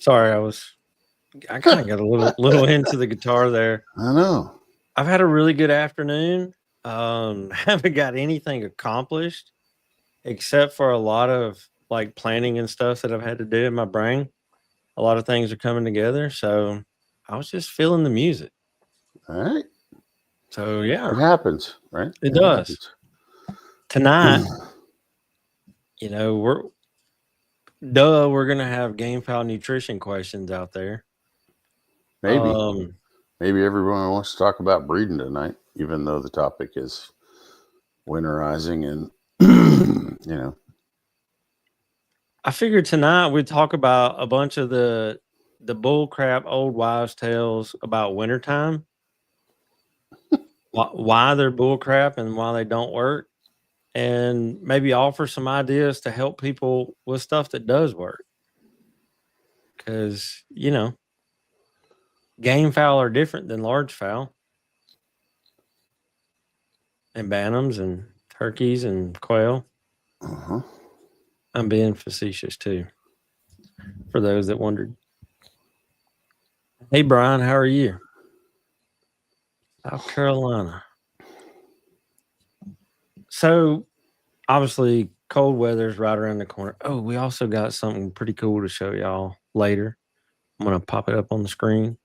Sorry, I kind of got a little into the guitar there. I know. I've had a really good afternoon. Haven't got anything accomplished except for a lot of like planning and stuff that I've had to do in my brain. A lot of things are coming together, so I was just feeling the music. All right. So yeah, It happens, right? it does. Happens. Tonight, we're gonna have Gamefowl nutrition questions out there. Maybe. Maybe everyone wants to talk about breeding tonight, even though the topic is winterizing and I figured tonight we'd talk about a bunch of the bull crap old wives' tales about wintertime. Why they're bull crap and why they don't work, and maybe offer some ideas to help people with stuff that does work. Because, game fowl are different than large fowl and bantams and turkeys and quail. I'm being facetious too, for those that wondered. Hey, Brian, how are you? South Carolina. So, obviously, cold weather's right around the corner. Oh, we also got something pretty cool to show y'all later. I'm going to pop it up on the screen.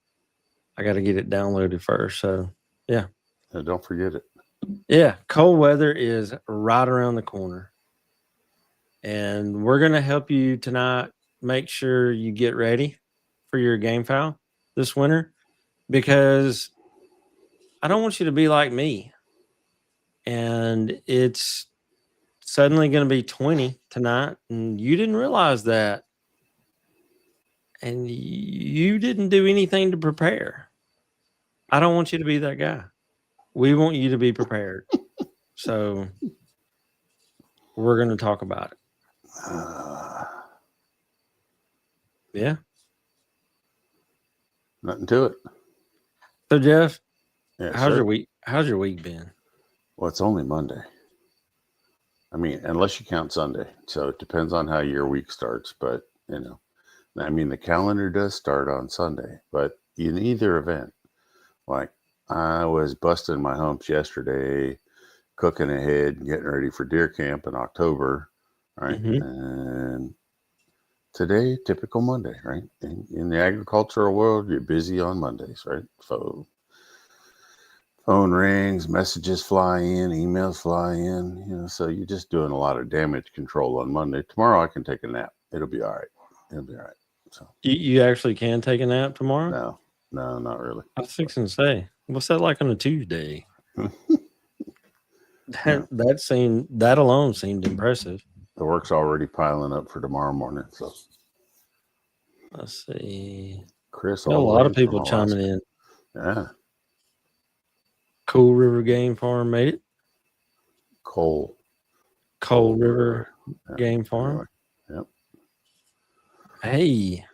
I got to get it downloaded first. So, yeah. Don't forget it. Yeah, cold weather is right around the corner. And we're going to help you tonight make sure you get ready for your game fowl this winter, because I don't want you to be like me. And it's suddenly going to be 20 tonight, and you didn't realize that. And you didn't do anything to prepare. I don't want you to be that guy. We want you to be prepared. So we're going to talk about it. Yeah. Nothing to it. So Jeff, Yeah, how's your week? How's your week been? Well, it's only Monday. I mean, unless you count Sunday. So it depends on how your week starts. But, I mean, the calendar does start on Sunday. But in either event, like I was busting my humps yesterday, cooking ahead and getting ready for deer camp in October. Right. And today, typical Monday, right? In the agricultural world, you're busy on Mondays, right? Phone rings, messages fly in, emails fly in, so you're just doing a lot of damage control on Monday. Tomorrow I can take a nap. It'll be all right. So you actually can take a nap tomorrow? No, not really. I was fixing to say, what's that like on a Tuesday? That alone seemed impressive. The work's already piling up for tomorrow morning. So let's see. Chris, a lot of people chiming in. Yeah. Cool River Game Farm made it. Coal River Game Farm. Yep. Hey,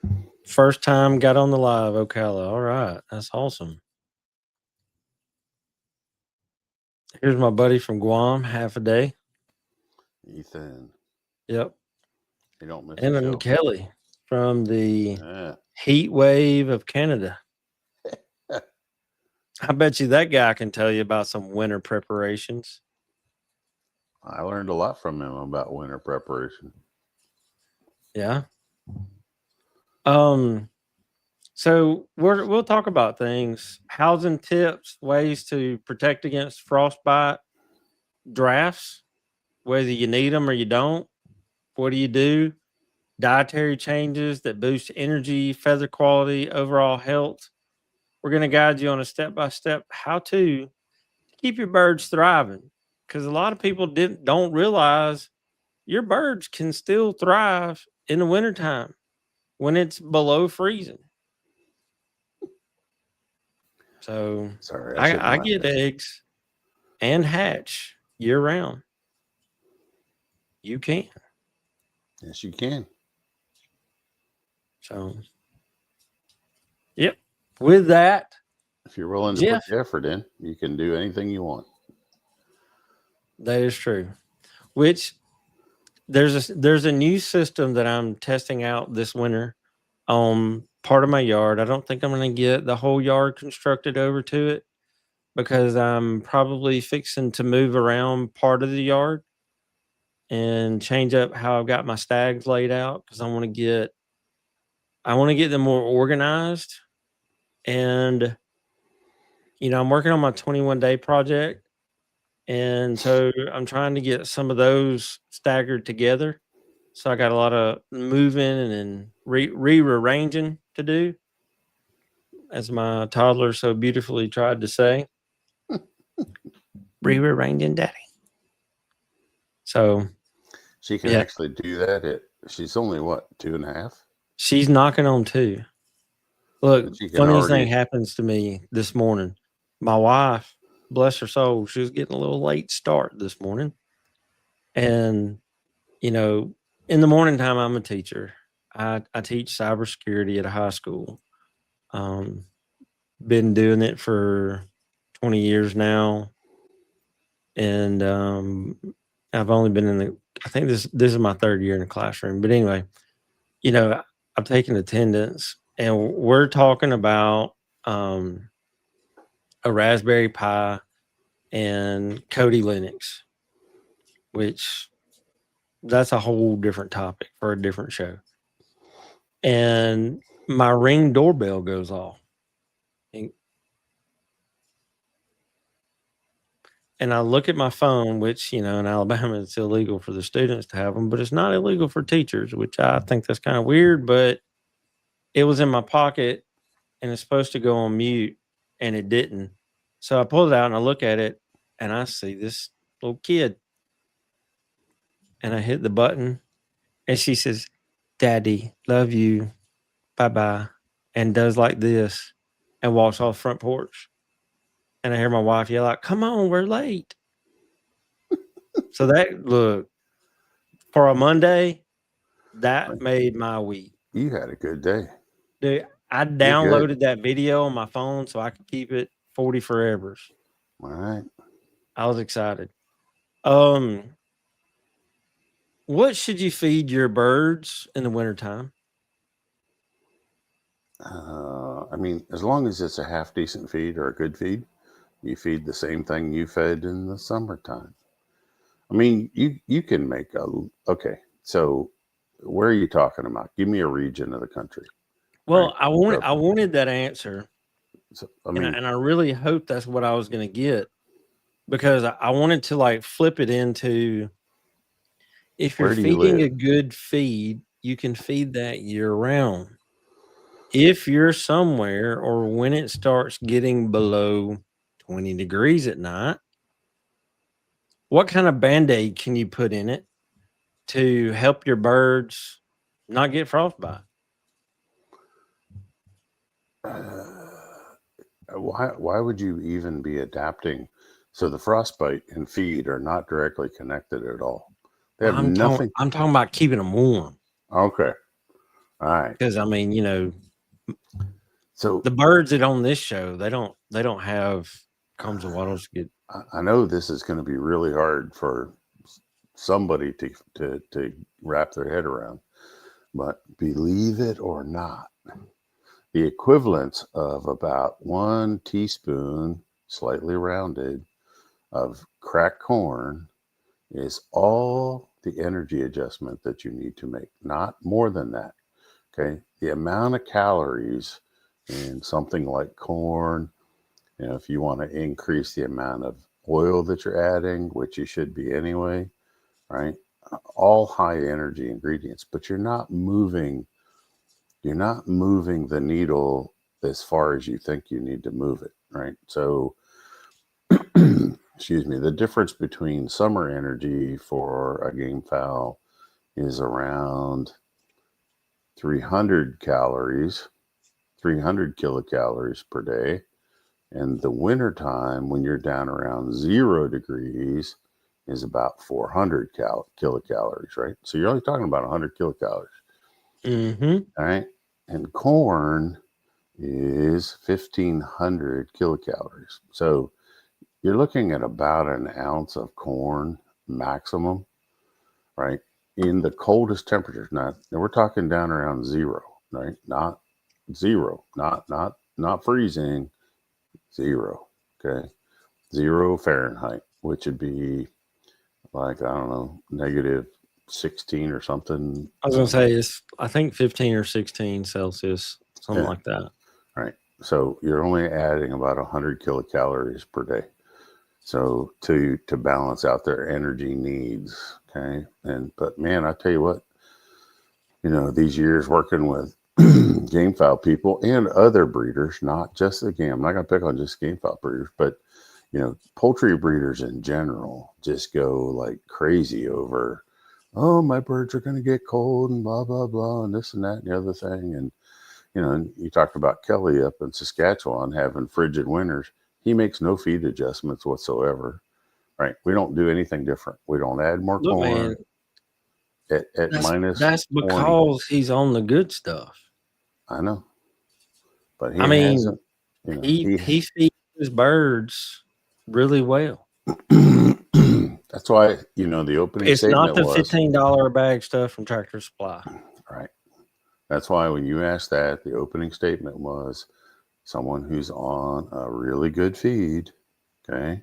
first time got on the live, Ocala. All right, that's awesome. Here's my buddy from Guam, half a day. Ethan. Yep. You don't miss and then Kelly from the heat wave of Canada. I bet you that guy can tell you about some winter preparations. I learned a lot from him about winter preparation. Yeah. So we'll talk about things, housing tips, ways to protect against frostbite, drafts, whether you need them or you don't. What do you do? Dietary changes that boost energy, feather quality, overall health. We're going to guide you on a step-by-step how to keep your birds thriving, because a lot of people don't realize your birds can still thrive in the wintertime when it's below freezing. So sorry, I get eggs and hatch year round. You can. Yes, you can. So, yep. With that, if you're willing to put the effort in, you can do anything you want. That is true. Which there's a new system that I'm testing out this winter. on part of my yard. I don't think I'm going to get the whole yard constructed over to it because I'm probably fixing to move around part of the yard and change up how I've got my stags laid out because I want to get them more organized. And I'm working on my 21-day project, and so I'm trying to get some of those staggered together. So I got a lot of moving and rearranging to do, as my toddler so beautifully tried to say. Rearranging, daddy. So She can yeah, actually do that. She's only what, 2.5? she's knocking on 2. Look, But she can funniest thing already. happens to me this morning. My wife, bless her soul, she was getting a little late start this morning. And, in the morning time, I'm a teacher. I teach cybersecurity at a high school. Been doing it for 20 years now. And I've only been I think this is my 3rd year in the classroom. But anyway, I've taken attendance, and we're talking about a Raspberry Pi and Kodi Linux, which that's a whole different topic for a different show. And my Ring doorbell goes off. And I look at my phone, which, in Alabama, it's illegal for the students to have them, but it's not illegal for teachers, which I think that's kind of weird. But it was in my pocket and it's supposed to go on mute, and it didn't. So I pulled it out and I look at it and I see this little kid. And I hit the button and she says, "Daddy, love you. Bye-bye." And does like this and walks off the front porch. And I hear my wife yell out, "Come on, we're late." So look, for a Monday, that made my week. You had a good day. Dude, I You're good. downloaded that video on my phone so I could keep it 40 forevers. All right. I was excited. What should you feed your birds in the wintertime? I mean, as long as it's a half decent feed or a good feed, you feed the same thing you fed in the summertime. I mean, you can make okay. So where are you talking about? Give me a region of the country. Well, right? I wanted that answer. So, I mean, and I really hope that's what I was going to get, because I wanted to like flip it into, if you're feeding a good feed, you can feed that year round. If you're somewhere, or when it starts getting below 20 degrees at night, what kind of Band-Aid can you put in it to help your birds not get frostbite? Why would you even be adapting? So the frostbite and feed are not directly connected at all. They have nothing. I'm talking about keeping them warm. Okay. All right. Because I mean, so the birds that on this show, they don't have combs and wattles to get. I know this is going to be really hard for somebody to wrap their head around, but believe it or not, the equivalence of about 1 teaspoon, slightly rounded, of cracked corn is all the energy adjustment that you need to make, not more than that. Okay. The amount of calories in something like corn, if you want to increase the amount of oil that you're adding, which you should be anyway, right? All high energy ingredients, but you're not moving the needle as far as you think you need to move it, right? So, excuse me, the difference between summer energy for a gamefowl is around 300 kilocalories per day. And the wintertime, when you're down around 0 degrees, is about 400 kilocalories, right? So you're only talking about 100 kilocalories. Mm-hmm. All right. And corn is 1,500 kilocalories. So you're looking at about an ounce of corn maximum, right? In the coldest temperatures. Now we're talking down around 0. right? Not zero, not freezing, 0. Okay. 0 Fahrenheit, which would be like, I don't know, negative 16 or something. I was gonna say it's I think 15 or 16 Celsius, something Yeah. like that. Right. So you're only adding about 100 kilocalories per day. So to balance out their energy needs. Okay. But man, I tell you what, these years working with gamefowl people and other breeders, not just the game. I'm not going to pick on just gamefowl breeders, but poultry breeders in general just go like crazy over, oh, my birds are going to get cold and blah, blah, blah, and this and that and the other thing. And, and you talked about Kelly up in Saskatchewan having frigid winters. He makes no feed adjustments whatsoever, right? We don't do anything different. We don't add more Look, corn man, at minus that's 20. because he's on the good stuff. I know. But he I mean, hasn't, he feeds his birds really well. That's why, the opening It's not statement the was $15 a bag stuff from Tractor Supply. right. That's why when you asked that, the opening statement was someone who's on a really good feed, okay,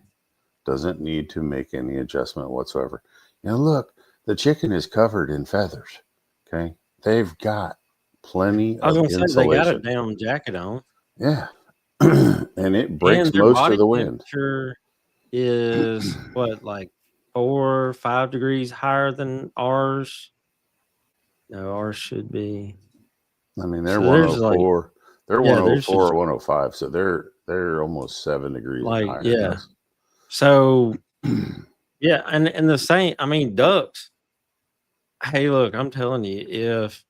doesn't need to make any adjustment whatsoever. Look, the chicken is covered in feathers, okay? They've got plenty I was of gonna say they got a insulation. damn jacket on. Yeah. And it breaks And their most body of the wind. temperature is what, like 4 or 5 degrees higher than ours? No, ours should be. I mean, they're So there's like 104. They're yeah, 104 there's just or 105. So they're almost 7 degrees like higher than yeah. us. So yeah, and the same. I mean, ducks. Hey, look, I'm telling you, if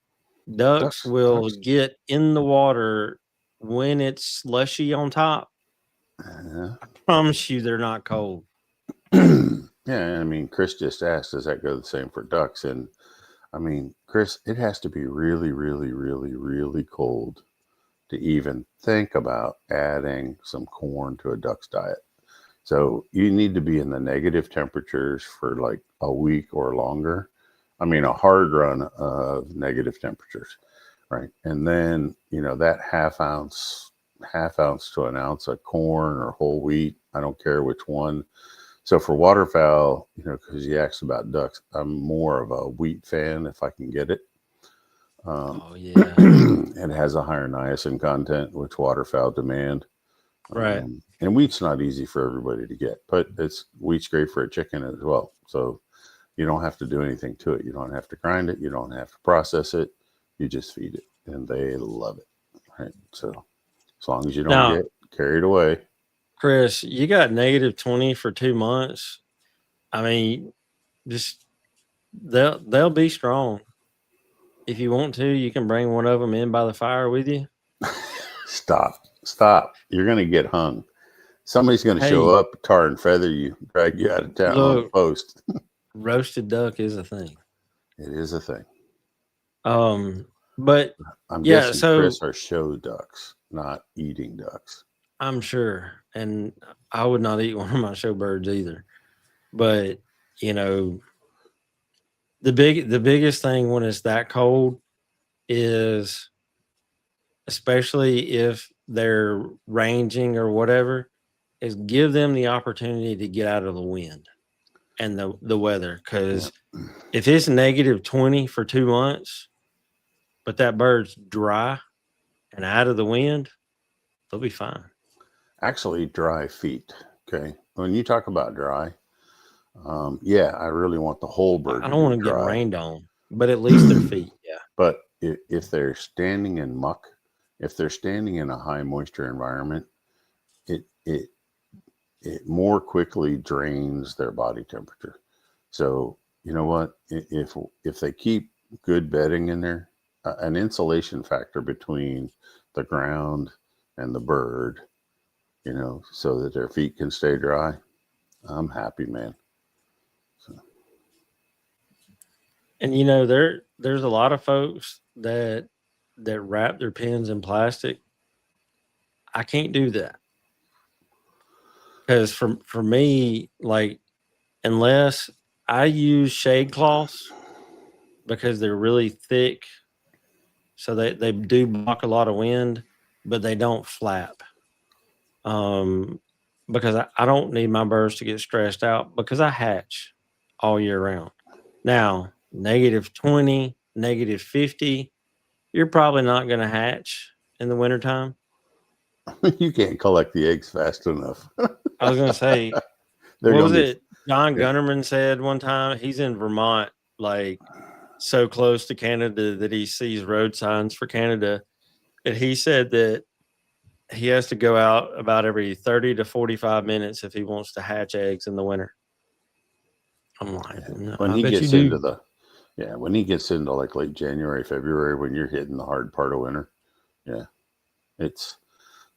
ducks will get in the water when it's slushy on top, Yeah. I promise you they're not cold. Yeah, I mean, Chris just asked, does that go the same for ducks? And I mean, Chris, it has to be really, really, really, really cold to even think about adding some corn to a duck's diet. So you need to be in the negative temperatures for like a week or longer. I mean, a hard run of negative temperatures, right? And then, that half ounce to an ounce of corn or whole wheat, I don't care which one. So for waterfowl, because you asked about ducks, I'm more of a wheat fan if I can get it. Oh yeah, It has a higher niacin content, which waterfowl demand. right. And wheat's not easy for everybody to get, but wheat's great for a chicken as well. So you don't have to do anything to it. You don't have to grind it. You don't have to process it. You just feed it, and they love it. Right. So as long as you don't get carried away. Chris, you got negative 20 for 2 months. I mean, just they'll be strong. If you want to, you can bring one of them in by the fire with you. Stop. You're going to get hung. Somebody's going to show up, tar and feather you, drag you out of town on the post. Roasted duck is a thing. It is a thing. But I'm guessing Chris are show ducks, not eating ducks. I'm sure. And I would not eat one of my show birds either. But, the biggest thing when it's that cold is, especially if they're ranging or whatever, is give them the opportunity to get out of the wind and the weather. Because if it's negative 20 for 2 months, but that bird's dry and out of the wind, they'll be fine. Actually, dry feet. Okay. When you talk about dry, I really want the whole bird. I don't want to get rained on, but at least their feet. Yeah. But if they're standing in muck, if they're standing in a high moisture environment, it more quickly drains their body temperature. So you know what? If they keep good bedding in there, an insulation factor between the ground and the bird, so that their feet can stay dry, I'm happy, man. So. And there's a lot of folks that wrap their pens in plastic. I can't do that. Because for me, like, unless I use shade cloths because they're really thick So they do block a lot of wind, but they don't flap. Because I don't need my birds to get stressed out because I hatch all year round. Now, -20, -50, you're probably not going to hatch in the wintertime. You can't collect the eggs fast enough. I was going to say, They're what was gonna be it? John yeah. Gunnerman said one time, he's in Vermont, like so close to Canada that he sees road signs for Canada. And he said that he has to go out about every 30 to 45 minutes if he wants to hatch eggs in the winter. I'm like, no, when I he bet you gets do. into the when he gets into like late January, February, when you're hitting the hard part of winter, it's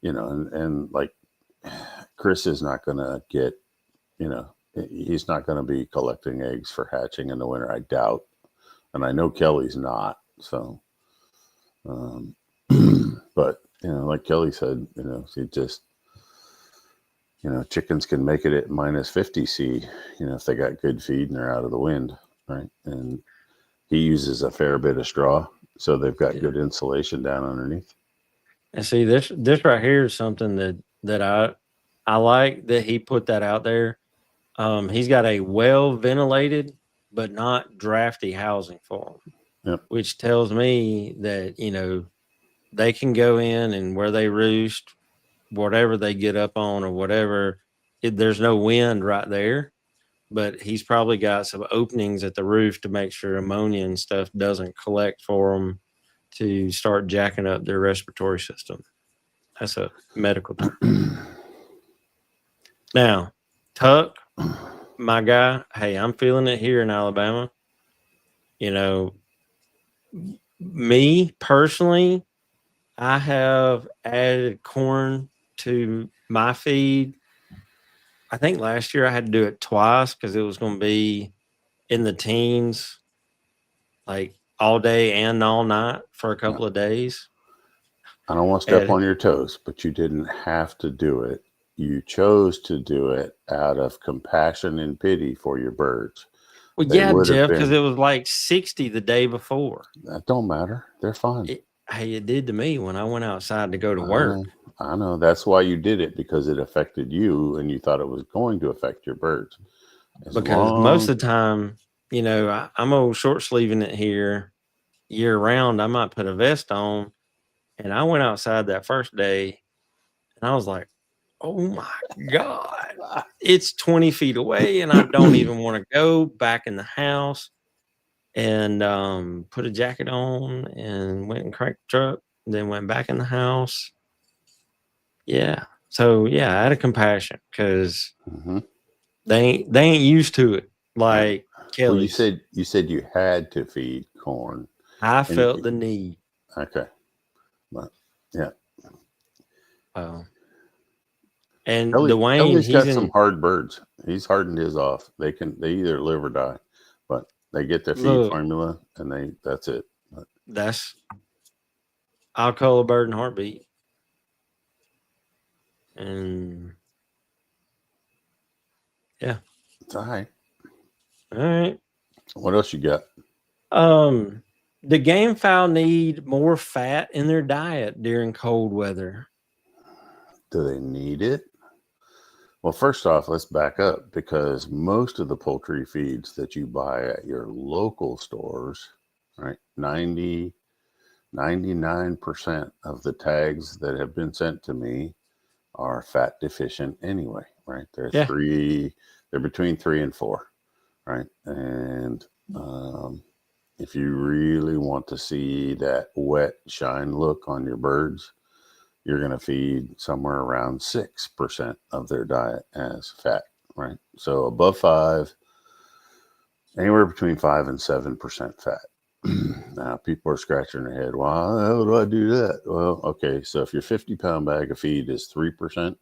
and like Chris is not gonna get, he's not gonna be collecting eggs for hatching in the winter, I doubt. And I know Kelly's not, so but like Kelly said, she just chickens can make it at -50°C, if they got good feed and they're out of the wind, right? And he uses a fair bit of straw, so they've got good insulation down underneath. And see, this right here is something that I like that he put that out there. He's got a well ventilated but not drafty housing for them, which tells me that they can go in and where they roost, whatever they get up on or whatever, there's no wind right there. But he's probably got some openings at the roof to make sure ammonia and stuff doesn't collect for them to start jacking up their respiratory system. That's a medical term. Now, Tuck, my guy, hey, I'm feeling it here in Alabama. Me personally, I have added corn to my feed. I think last year I had to do it twice because it was going to be in the teens, like all day and all night for a couple of days. I don't want to step on your toes, but you didn't have to do it. You chose to do it out of compassion and pity for your birds. Well, yeah, Jeff, because it was like 60 the day before. That don't matter. They're fine. It did to me when I went outside to go to work. I know. That's why you did it, because it affected you and you thought it was going to affect your birds. Because most of the time, I'm old short sleeving it here year round. I might put a vest on. And I went outside that first day and I was like, oh my God, it's 20 feet away and I don't even want to go back in the house. And put a jacket on and went and cranked the truck, then went back in the house. Yeah. So yeah, out of compassion, because they ain't used to it. Like Kelly. Well, you said you had to feed corn. I felt the need. Okay. But yeah. And Dwayne, Kelly's got some hard birds. He's hardened his off. They either live or die, but they get their feed formula and that's it. I'll call a bird in heartbeat. And yeah. It's all right. All right. What else you got? The gamefowl need more fat in their diet during cold weather. Do they need it? Well, first off, let's back up, because most of the poultry feeds that you buy at your local stores, right, 99% of the tags that have been sent to me are fat deficient anyway, right? They're between 3 and 4, right? And if you really want to see that wet shine look on your birds, you're going to feed somewhere around 6% of their diet as fat, right? So above 5, anywhere between 5 and 7% fat. Now, people are scratching their head. Well, how do I do that? Well, okay, so if your 50-pound bag of feed is 3%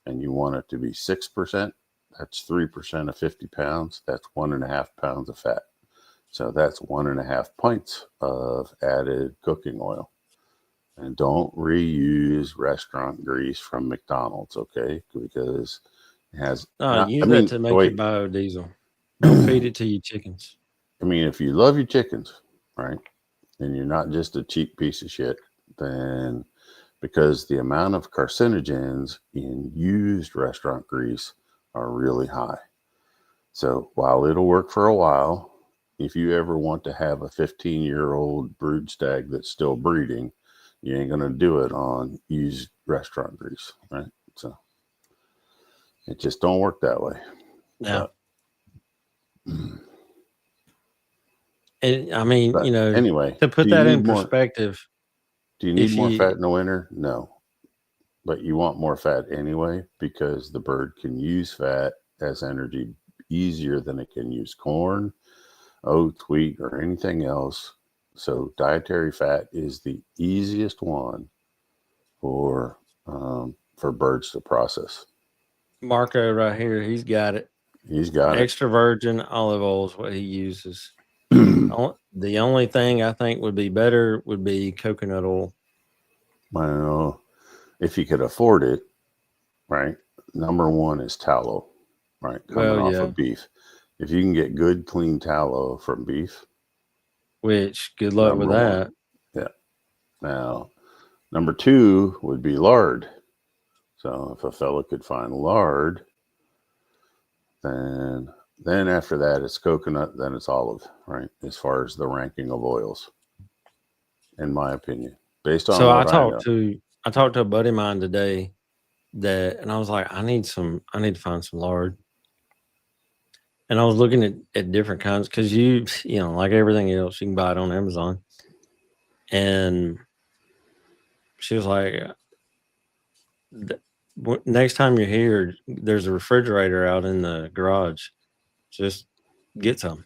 and you want it to be 6%, that's 3% of 50 pounds. That's 1.5 pounds of fat. So that's 1.5 pints of added cooking oil. And don't reuse restaurant grease from McDonald's, okay? Because it has... use that to make your biodiesel. Don't feed it to your chickens. I mean, if you love your chickens, right, and you're not just a cheap piece of shit, then because the amount of carcinogens in used restaurant grease are really high. So while it'll work for a while, if you ever want to have a 15-year-old brood stag that's still breeding, you ain't going to do it on used restaurant grease, right? So it just don't work that way. Yeah. But, I mean, but anyway, to put that in perspective, do you need more fat in the winter? No. But you want more fat anyway, because the bird can use fat as energy easier than it can use corn, oats, wheat, or anything else. So dietary fat is the easiest one for birds to process. Marco right here, he's got it. He's got extra virgin olive oil is what he uses. The only thing I think would be better would be coconut oil. Well, if you could afford it, right? Number one is tallow, right? Coming off of beef. If you can get good, clean tallow from beef, which good luck with that. Yeah. Now, number two would be lard. So if a fella could find lard, then after that it's coconut, then it's olive, right? As far as the ranking of oils, in my opinion, based on what I talked to a buddy of mine today and I was like, I need to find some lard. And I was looking at different kinds because you know, like everything else, you can buy it on Amazon. And she was like, next time you're here, there's a refrigerator out in the garage. Just get some.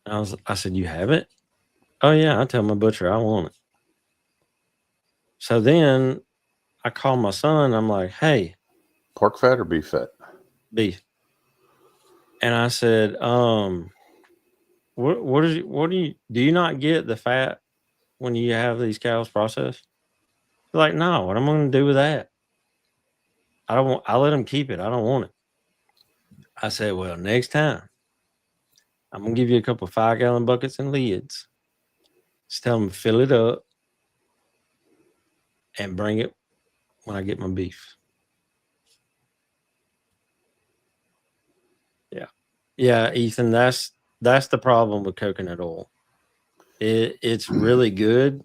I said, you have it? Oh yeah, I tell my butcher I want it. So then I called my son. I'm like, hey, pork fat or beef fat? Beef. And I said, do you not get the fat when you have these cows processed? He's like, no, what am I going to do with that? I'll let them keep it. I don't want it. I said, well, next time I'm going to give you a couple of 5-gallon buckets and lids. Just tell them to fill it up and bring it when I get my beef. Yeah. Yeah, Ethan, that's the problem with coconut oil. It's really good,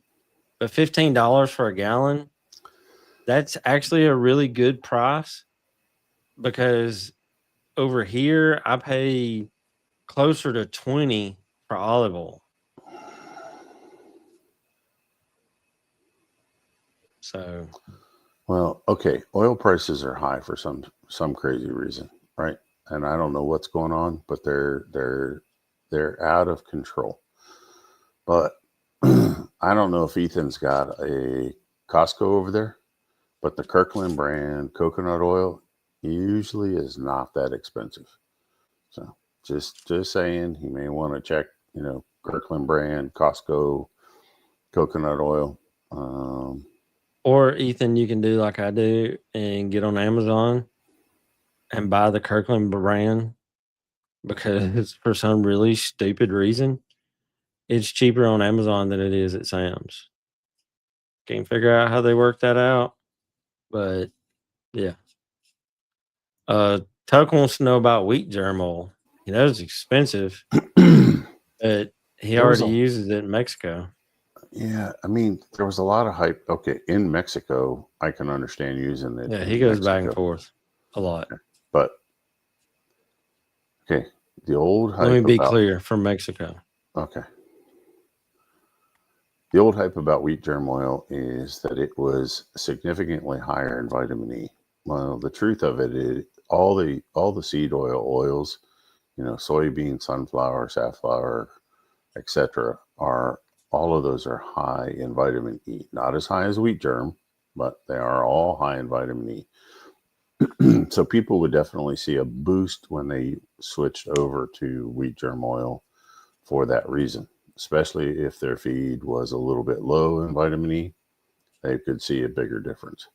but $15 for a gallon, that's actually a really good price, because over here I pay closer to $20 for olive oil. So, well, okay, oil prices are high for some crazy reason, right? And I don't know what's going on, but they're out of control. But I don't know if Ethan's got a Costco over there, but the Kirkland brand coconut oil usually is not that expensive. So just saying, he may want to check, Kirkland brand, Costco coconut oil. Or Ethan, you can do like I do and get on Amazon and buy the Kirkland brand, because for some really stupid reason, it's cheaper on Amazon than it is at Sam's. Can't figure out how they work that out, but yeah. Tuck wants to know about wheat germ oil. He knows it's expensive, but he already uses it in Mexico. Yeah, I mean, there was a lot of hype. Okay, in Mexico, I can understand using it. Yeah, he goes back and forth a lot. But okay, the old hype. Let me be clear, from Mexico. Okay. The old hype about wheat germ oil is that it was significantly higher in vitamin E. Well, the truth of it is all the seed oils, soybean, sunflower, safflower, etc., all of those are high in vitamin E. Not as high as wheat germ, but they are all high in vitamin E. So people would definitely see a boost when they switched over to wheat germ oil for that reason, especially if their feed was a little bit low in vitamin E. They could see a bigger difference.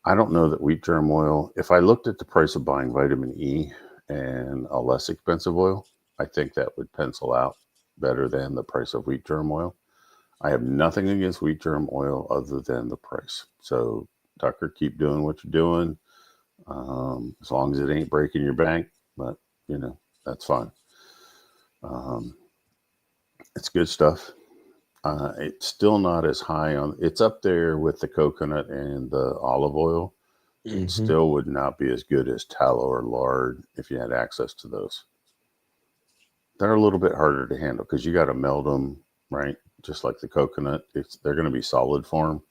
I don't know that wheat germ oil, if I looked at the price of buying vitamin E and a less expensive oil, I think that would pencil out. better than the price of wheat germ oil. I have nothing against wheat germ oil other than the price. So, Tucker, keep doing what you're doing, as long as it ain't breaking your bank. But that's fine. It's good stuff. It's still not as high on. It's up there with the coconut and the olive oil. It still would not be as good as tallow or lard if you had access to those. They're a little bit harder to handle because you got to melt them, right? Just like the coconut, they're going to be solid form,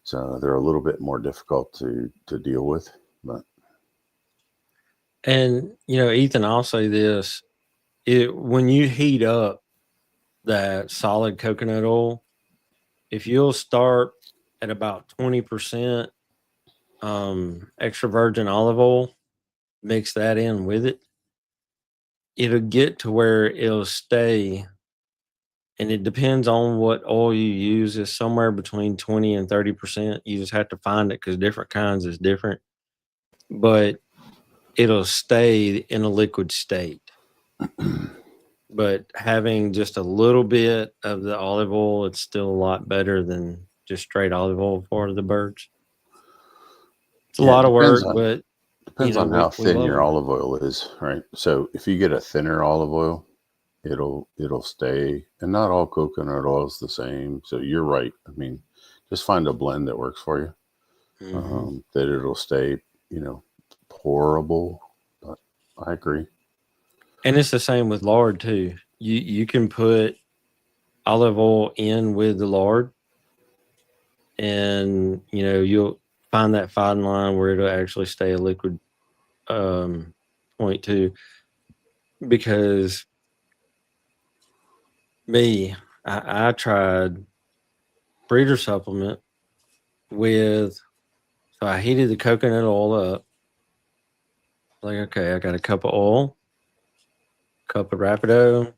so they're a little bit more difficult to deal with. But Ethan, I'll say this: when you heat up that solid coconut oil, if you'll start at about 20% extra virgin olive oil, mix that in with it, it'll get to where it'll stay. And it depends on what oil you use. It's somewhere between 20 and 30%. You just have to find it because different kinds is different. But it'll stay in a liquid state. But having just a little bit of the olive oil, it's still a lot better than just straight olive oil for the birds. It's a lot of work, but depends on how thin your olive oil is, right? So if you get a thinner olive oil, it'll stay, and not all coconut oil is the same. So you're right. I mean, just find a blend that works for you, that it'll stay, pourable. But I agree. And it's the same with lard too. You can put olive oil in with the lard, and you'll find that fine line where it'll actually stay a liquid point too. Because I tried breeder supplement so I heated the coconut oil up. Like, okay, I got a cup of oil, cup of Rapido,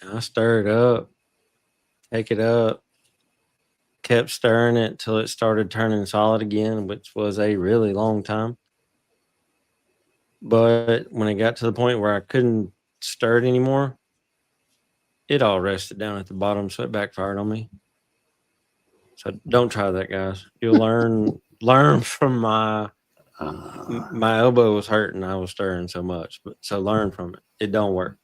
and I stir it up, take it up, kept stirring it till it started turning solid again, which was a really long time. But when it got to the point where I couldn't stir it anymore, it all rested down at the bottom, so it backfired on me. So don't try that, guys. You'll learn from my elbow was hurting. I was stirring so much, so learn from it. It don't work.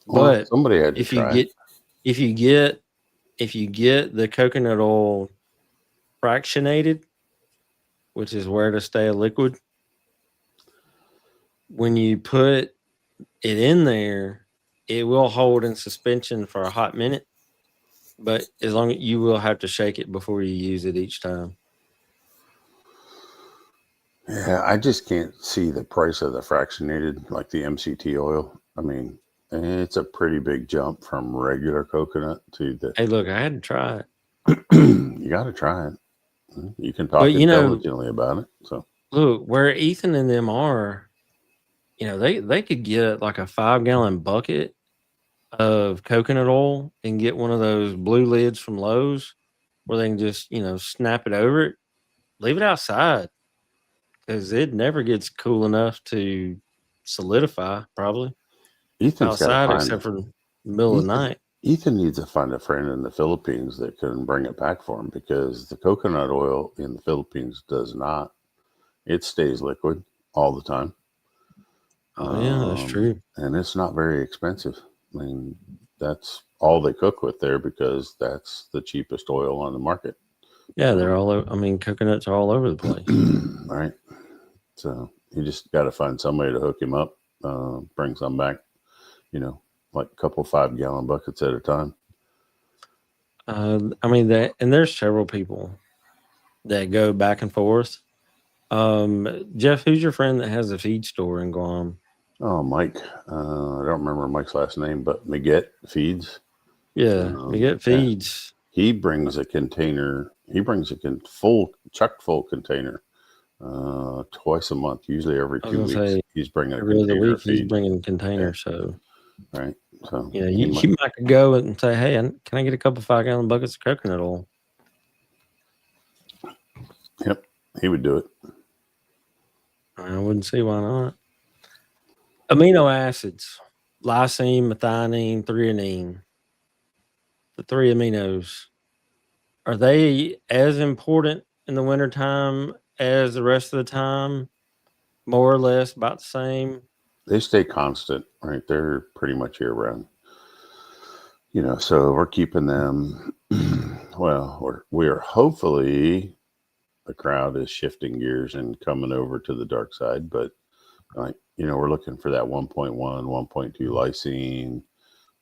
Well, but somebody had to try. If you get the coconut oil fractionated, which is where to stay a liquid, when you put it in there, it will hold in suspension for a hot minute. But as long as you will have to shake it before you use it each time. Yeah, I just can't see the price of the fractionated, like the MCT oil. I mean, it's a pretty big jump from regular coconut to the. Hey, look, I had to try it. You got to try it. You can talk intelligently about it. So look, where Ethan and them are, they could get like a 5-gallon bucket of coconut oil and get one of those blue lids from Lowe's where they can just, snap it over it, leave it outside because it never gets cool enough to solidify, probably. Ethan's outside except for the middle of the night. Ethan needs to find a friend in the Philippines that can bring it back for him, because the coconut oil in the Philippines does not. It stays liquid all the time. Oh, yeah, that's true. And it's not very expensive. I mean, that's all they cook with there because that's the cheapest oil on the market. Yeah, they're all over. I mean, coconuts are all over the place. Right. So you just got to find somebody to hook him up, bring some back, like a couple 5-gallon buckets at a time. I mean, and there's several people that go back and forth. Jeff, who's your friend that has a feed store in Guam? Oh, Mike. I don't remember Mike's last name, but Miguet Feeds. Yeah, Miguet Feeds. Yeah. He brings a container. He brings a chuck full container twice a month, usually every 2 weeks. He's bringing a container of feed. He's bringing a container. So right. So yeah, you might go and say, "Hey, can I get a couple 5-gallon buckets of coconut oil?" Yep, he would do it. I wouldn't see why not. Amino acids. lysine, methionine, threonine, the 3 aminos. Are they as important in the wintertime as the rest of the time? More or less about the same? They stay constant, right? They're pretty much year round. So we're keeping them. Well, we're hopefully the crowd is shifting gears and coming over to the dark side, but we're looking for that 1.1, 1.2 lysine,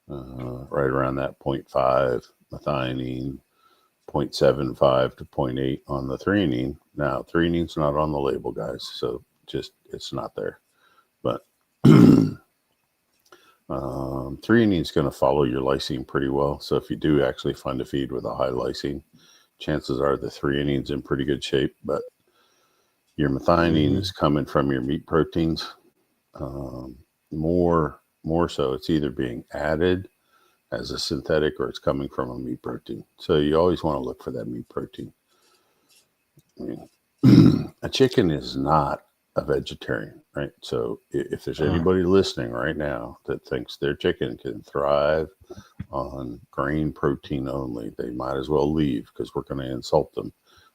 right around that 0.5 methionine, 0.75 to 0.8 on the threonine. Now, threonine's not on the label, guys, so it's not there. But threonine's going to follow your lysine pretty well. So if you do actually find a feed with a high lysine, chances are the threonine's in pretty good shape. But your methionine is coming from your meat proteins. More so, it's either being added as a synthetic or it's coming from a meat protein. So you always want to look for that meat protein. A chicken is not a vegetarian, right? So if there's anybody listening right now that thinks their chicken can thrive on grain protein only, they might as well leave, because we're going to insult them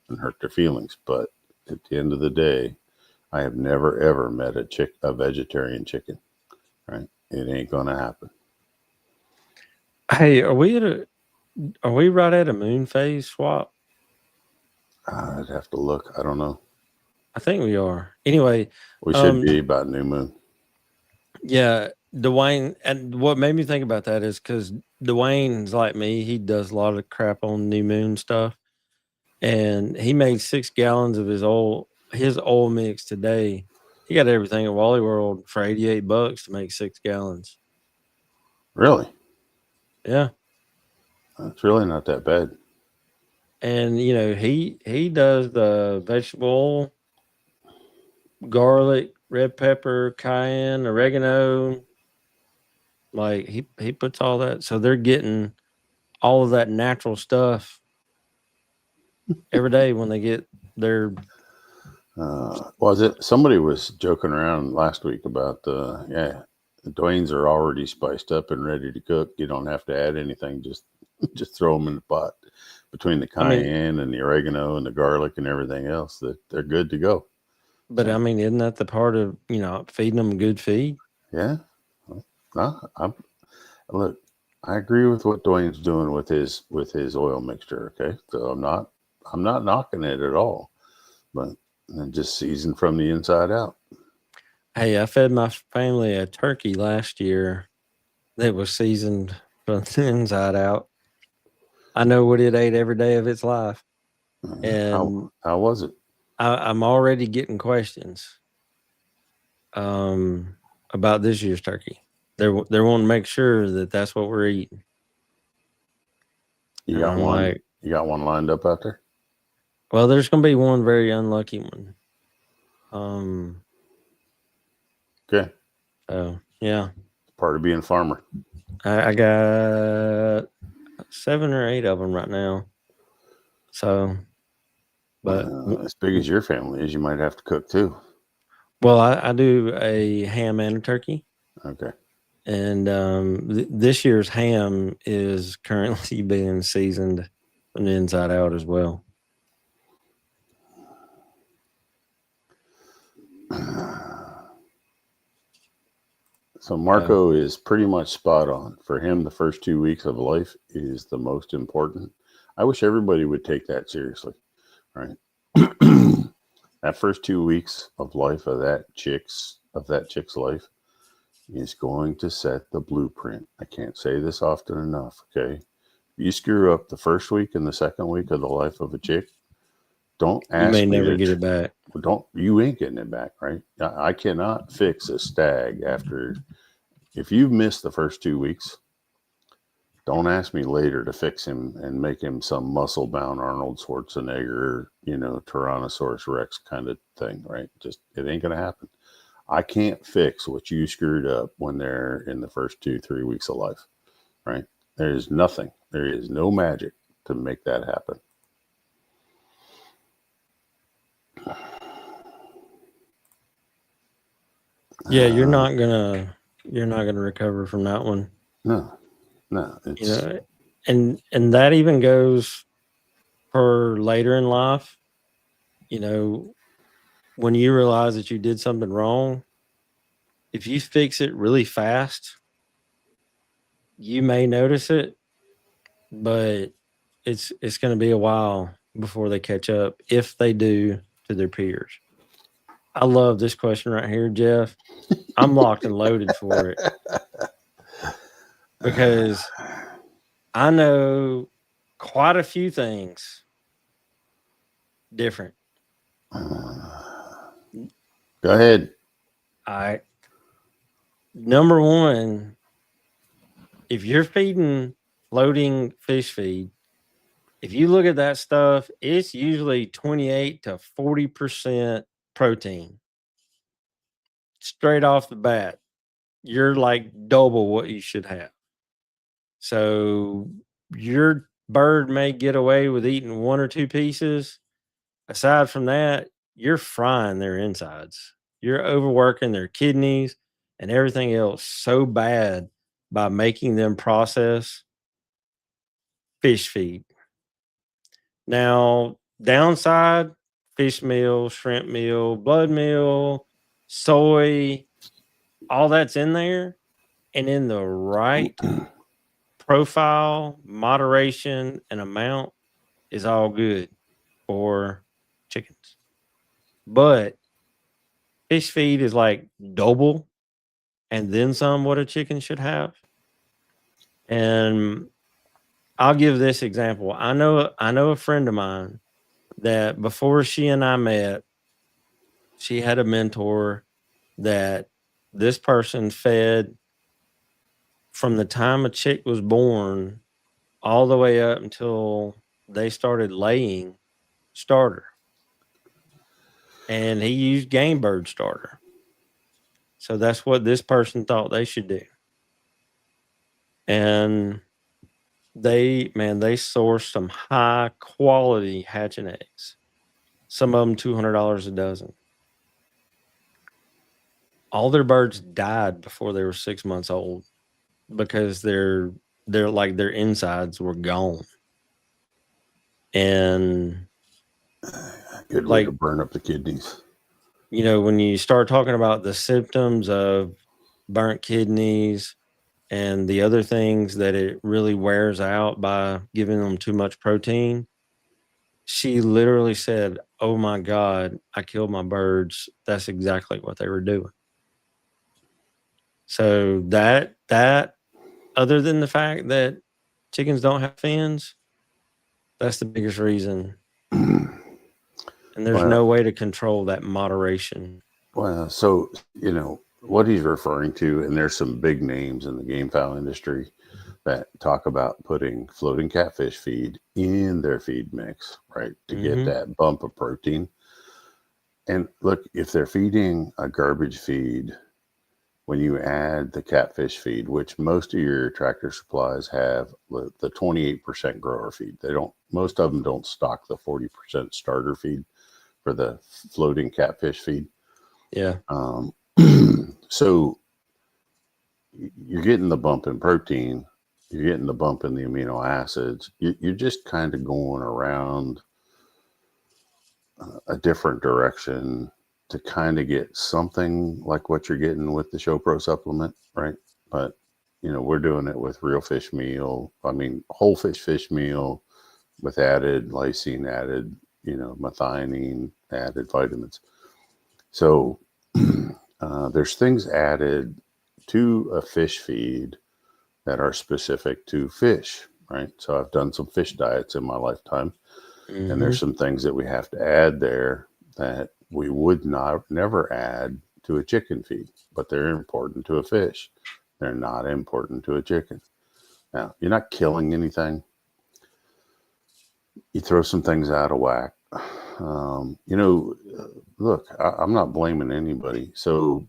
and hurt their feelings. But at the end of the day, I have never ever met a vegetarian chicken, right? It ain't going to happen. Hey, are we right at a moon phase swap? I'd have to look. I don't know. I think we are. Anyway, we should be about new moon. Yeah, Dwayne, and what made me think about that is because Dwayne's like me. He does a lot of crap on new moon stuff, and he made 6 gallons of his oil mix today. He got everything at Wally World for $88 to make 6 gallons. Really? Yeah, that's really not that bad. And he does the vegetable oil, garlic, red pepper, cayenne, oregano. Like he puts all that, so they're getting all of that natural stuff every day when they get their. Somebody was joking around last week about the Dwayne's are already spiced up and ready to cook. You don't have to add anything; just throw them in the pot. Between the cayenne and the oregano and the garlic and everything else, that they're good to go. But so, isn't that the part of feeding them a good feed? Yeah. Look, I agree with what Dwayne's doing with his oil mixture. Okay, so I'm not knocking it at all, but just seasoned from the inside out. Hey, I fed my family a turkey last year that was seasoned from the inside out. I know what it ate every day of its life. And how was it? I'm already getting questions about this year's turkey. They want to make sure that that's what we're eating. You got one. You got one lined up out there? Well, there's going to be one very unlucky one. Okay. So yeah, part of being a farmer. I got 7 or 8 of them right now. So, but as big as your family is, you might have to cook too. Well, I do a ham and a turkey. Okay. And this year's ham is currently being seasoned from the inside out as well. So Marco is pretty much spot on. For him, the first 2 weeks of life is the most important. I wish everybody would take that seriously, right? That first 2 weeks of life of that chick's life is going to set the blueprint. I can't say this often enough, okay? If you screw up the first week and the second week of the life of a chick, don't ask me. You may never get it back. You ain't getting it back, right? I cannot fix a stag if you've missed the first 2 weeks, don't ask me later to fix him and make him some muscle-bound Arnold Schwarzenegger, Tyrannosaurus Rex kind of thing, right? Just, it ain't going to happen. I can't fix what you screwed up when they're in the first 2-3 weeks of life, right? There is nothing. There is no magic to make that happen. Yeah, you're not going to you're not going to recover from that one. No, You know, and that even goes for later in life. You know, when you realize that you did something wrong, if you fix it really fast, you may notice it, but it's going to be a while before they catch up, if they do, to their peers. I love this question right here, Jeff. I'm locked and loaded for it because I know quite a few things different. Go ahead. I Number one, if you're feeding floating fish feed, if you look at that stuff, it's usually 28 to 40% protein. Straight off the bat, you're like double what you should have. So your bird may get away with eating one or two pieces. Aside from that, you're frying their insides. You're overworking their kidneys and everything else so bad by making them process fish feed. Now, downside, fish meal, shrimp meal, blood meal, soy, all that's in there. And in the right profile, moderation, and amount is all good for chickens. But fish feed is like double and then some what a chicken should have. And I'll give this example. I know a friend of mine that before she and I met, she had a mentor that this person fed from the time a chick was born all the way up until they started laying starter. And he used game bird starter. So that's what this person thought they should do. And they sourced some high quality hatching eggs. Some of them $200 a dozen. All their birds died before they were 6 months old because their insides were gone. And good way to burn up the kidneys. You know, when you start talking about the symptoms of burnt kidneys and the other things that it really wears out by giving them too much protein, she literally said, "Oh my God, I killed my birds." That's exactly what they were doing. So that other than the fact that chickens don't have fins, that's the biggest reason. And there's no way to control that moderation. Well, so, you know, what he's referring to, and there's some big names in the gamefowl industry that talk about putting floating catfish feed in their feed mix, right, to get that bump of protein. And look, if they're feeding a garbage feed, when you add the catfish feed, which most of your Tractor Supplies have the 28% grower feed, most of them don't stock the 40% starter feed for the floating catfish feed. Yeah. So you're getting the bump in protein, you're getting the bump in the amino acids. You're just kind of going around a different direction to kind of get something like what you're getting with the ShowPro supplement, right? But, you know, we're doing it with real fish meal. I mean, whole fish meal with added lysine, added, you know, methionine, added vitamins. So there's things added to a fish feed that are specific to fish, right? So I've done some fish diets in my lifetime, and there's some things that we have to add there that we would never add to a chicken feed, but they're important to a fish. They're not important to a chicken. Now, you're not killing anything. You throw some things out of whack. You know, look, I'm not blaming anybody. So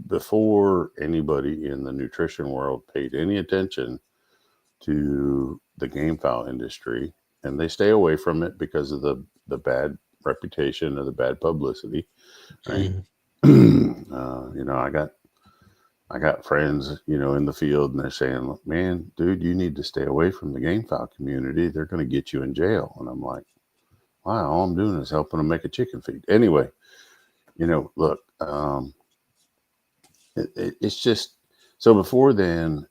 before anybody in the nutrition world paid any attention to the gamefowl industry, and they stay away from it because of the bad reputation or the bad publicity, right? You know, I got I got friends, in the field, and they're saying, "Man, dude, you need to stay away from the gamefowl community. They're going to get you in jail." And I'm like, "Wow, all I'm doing is helping them make a chicken feed." Anyway, look, it's just so before then,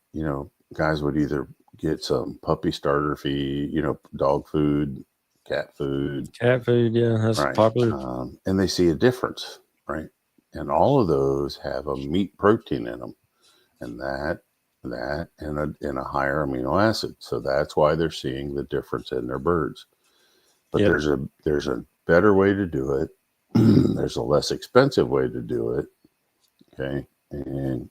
guys would either get some puppy starter feed, dog food, cat food, Yeah, that's right? popular. And they see a difference, right? And all of those have a meat protein in them, and that and a higher amino acid. So that's why they're seeing the difference in their birds. But Yep. there's a better way to do it. There's a less expensive way to do it. Okay, and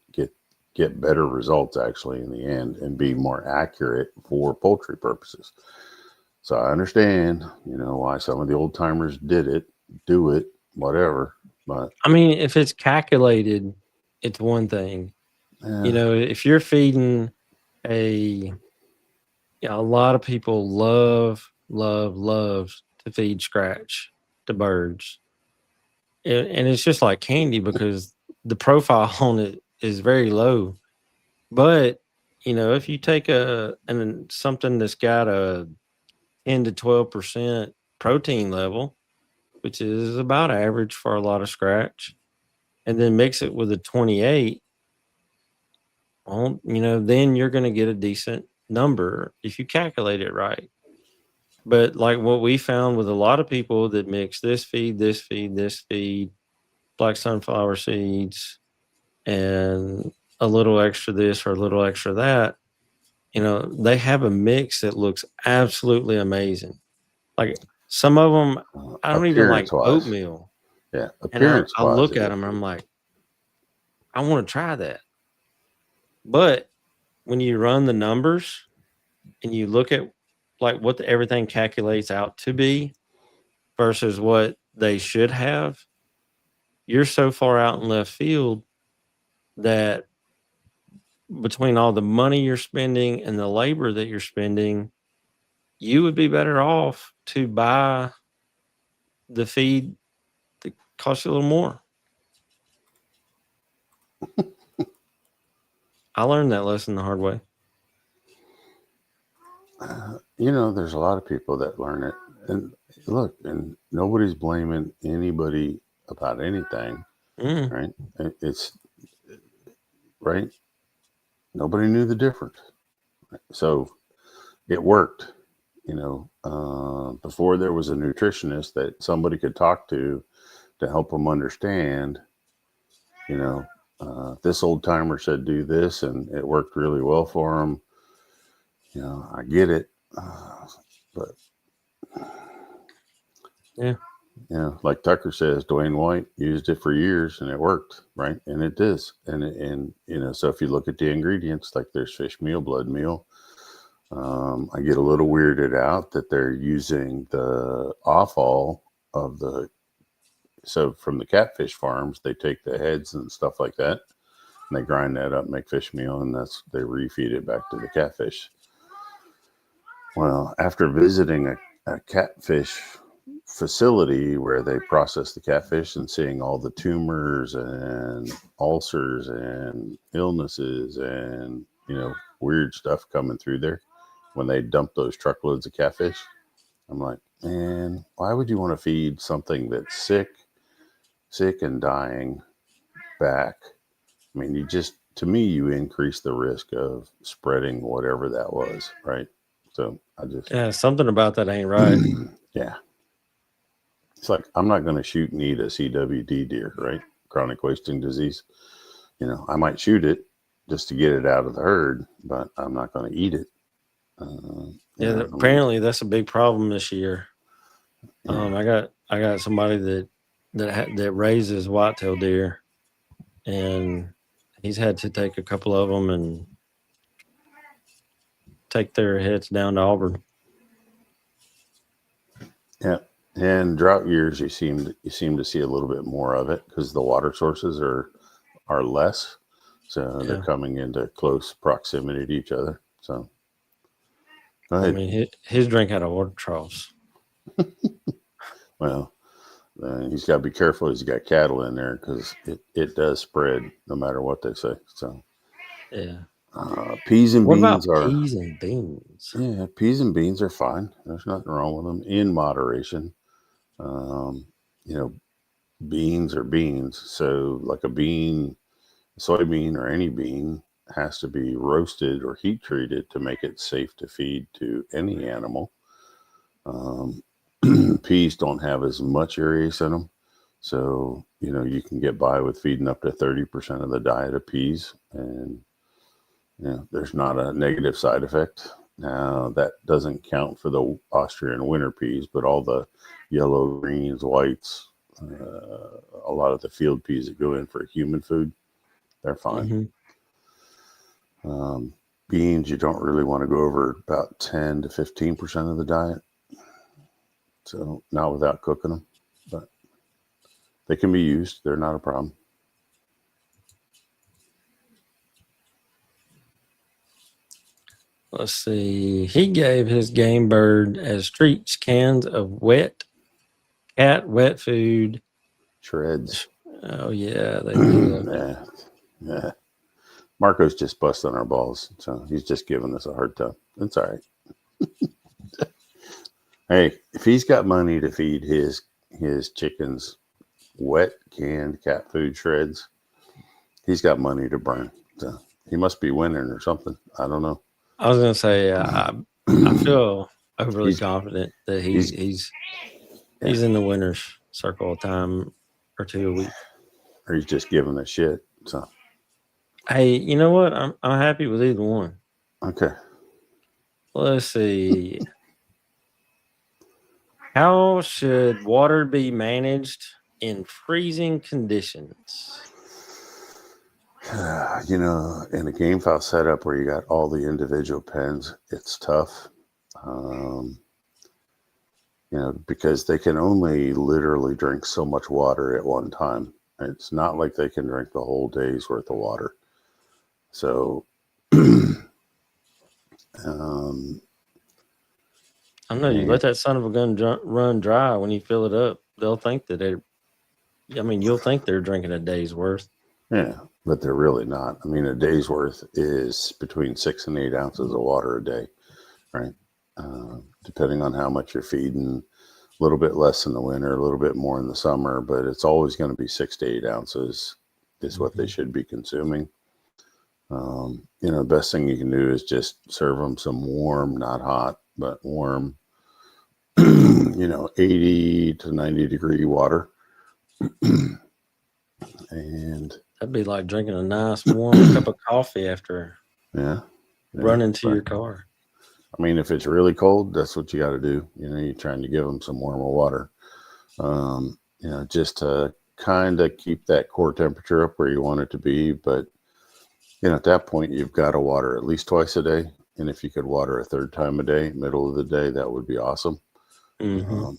get better results actually in the end, and be more accurate for poultry purposes. So I understand, why some of the old timers do it, whatever. But I mean, if it's calculated, it's one thing. If you're feeding a lot of people love to feed scratch to birds. And it's just like candy because the profile on it is very low. But, if you take something that's got a 10 to 12% protein level, which is about average for a lot of scratch, and then mix it with a 28, well, then you're going to get a decent number if you calculate it right. But like what we found with a lot of people that mix this feed, this feed, this feed, black sunflower seeds, and a little extra this or a little extra that, they have a mix that looks absolutely amazing. Like some of them, I don't even like appearance-wise, oatmeal. yeah, And I appearance-wise, look at them and I'm like, I want to try that. But when you run the numbers and you look at like what everything calculates out to be versus what they should have, you're so far out in left field that between all the money you're spending and the labor that you're spending, you would be better off to buy the feed that costs you a little more. I learned that lesson the hard way. There's a lot of people that learn it, and look, and nobody's blaming anybody about anything, right? It's right. Nobody knew the difference, so it worked. Before there was a nutritionist that somebody could talk to help them understand. This old timer said do this, and it worked really well for them. I get it, but Yeah. Like Tucker says, Dwayne White used it for years and it worked, right? And it does. And so if you look at the ingredients, like there's fish meal, blood meal. I get a little weirded out that they're using the offal of so from the catfish farms, they take the heads and stuff like that, and they grind that up, make fish meal, and they refeed it back to the catfish. Well, after visiting a catfish facility where they process the catfish and seeing all the tumors and ulcers and illnesses and weird stuff coming through there when they dump those truckloads of catfish, I'm like, man, why would you want to feed something that's sick and dying back? I mean, to me, you increase the risk of spreading whatever that was, right? So Something about that ain't right. Yeah. It's like, I'm not going to shoot and eat a CWD deer, right? Chronic wasting disease. I might shoot it just to get it out of the herd, but I'm not going to eat it. Apparently that's a big problem this year. I got somebody that raises whitetail deer, and he's had to take a couple of them and take their heads down to Auburn. Yeah, and drought years you seem to see a little bit more of it because the water sources are less, so they're coming into close proximity to each other. So, go ahead. I mean, his drink out of water troughs. Well, He's got to be careful. He's got cattle in there because it does spread no matter what they say. So Yeah. Peas and What about beans are peas and beans? peas and beans are fine. There's nothing wrong with them in moderation. Um, you know, beans are beans. So like a bean, soybean, or any bean has to be roasted or heat treated to make it safe to feed to any animal. Um, peas don't have as much aerase in them. So, you can get by with feeding up to 30% of the diet of peas, and there's not a negative side effect. Now, that doesn't count for the Austrian winter peas, but all the yellow, greens, whites, a lot of the field peas that go in for human food, they're fine. Mm-hmm. Beans, you don't really want to go over about 10 to 15% of the diet. So, not without cooking them, but they can be used. They're not a problem. Let's see. He gave his game bird as treats cans of wet food. Shreds. Oh yeah, they did. Yeah. Marco's just busting our balls, so he's just giving us a hard time. It's all right. Hey, if he's got money to feed his chickens wet canned cat food shreds, he's got money to burn. So he must be winning or something. I don't know. I was gonna say I feel overly confident that he's in the winner's circle a time or two a week. Or he's just giving us shit. So hey, you know what? I'm happy with either one. Okay. Let's see. How should water be managed in freezing conditions? In a Gamefowl setup where you got all the individual pens, it's tough. Because they can only literally drink so much water at one time. It's not like they can drink the whole day's worth of water. So, I know you let that son of a gun run dry. When you fill it up, they'll think that you'll think they're drinking a day's worth. Yeah, but they're really not. I mean, a day's worth is between 6 and 8 ounces of water a day, right? Depending on how much you're feeding, a little bit less in the winter, a little bit more in the summer, but it's always going to be 6 to 8 ounces is what they should be consuming. The best thing you can do is just serve them some warm, not hot, but warm, 80 to 90 degree water. And that'd be like drinking a nice warm cup of coffee after running to your car. I mean, if it's really cold, that's what you got to do. You're trying to give them some warmer water, just to kind of keep that core temperature up where you want it to be. But, at that point, you've got to water at least twice a day. And if you could water a third time a day, middle of the day, that would be awesome. Mm-hmm.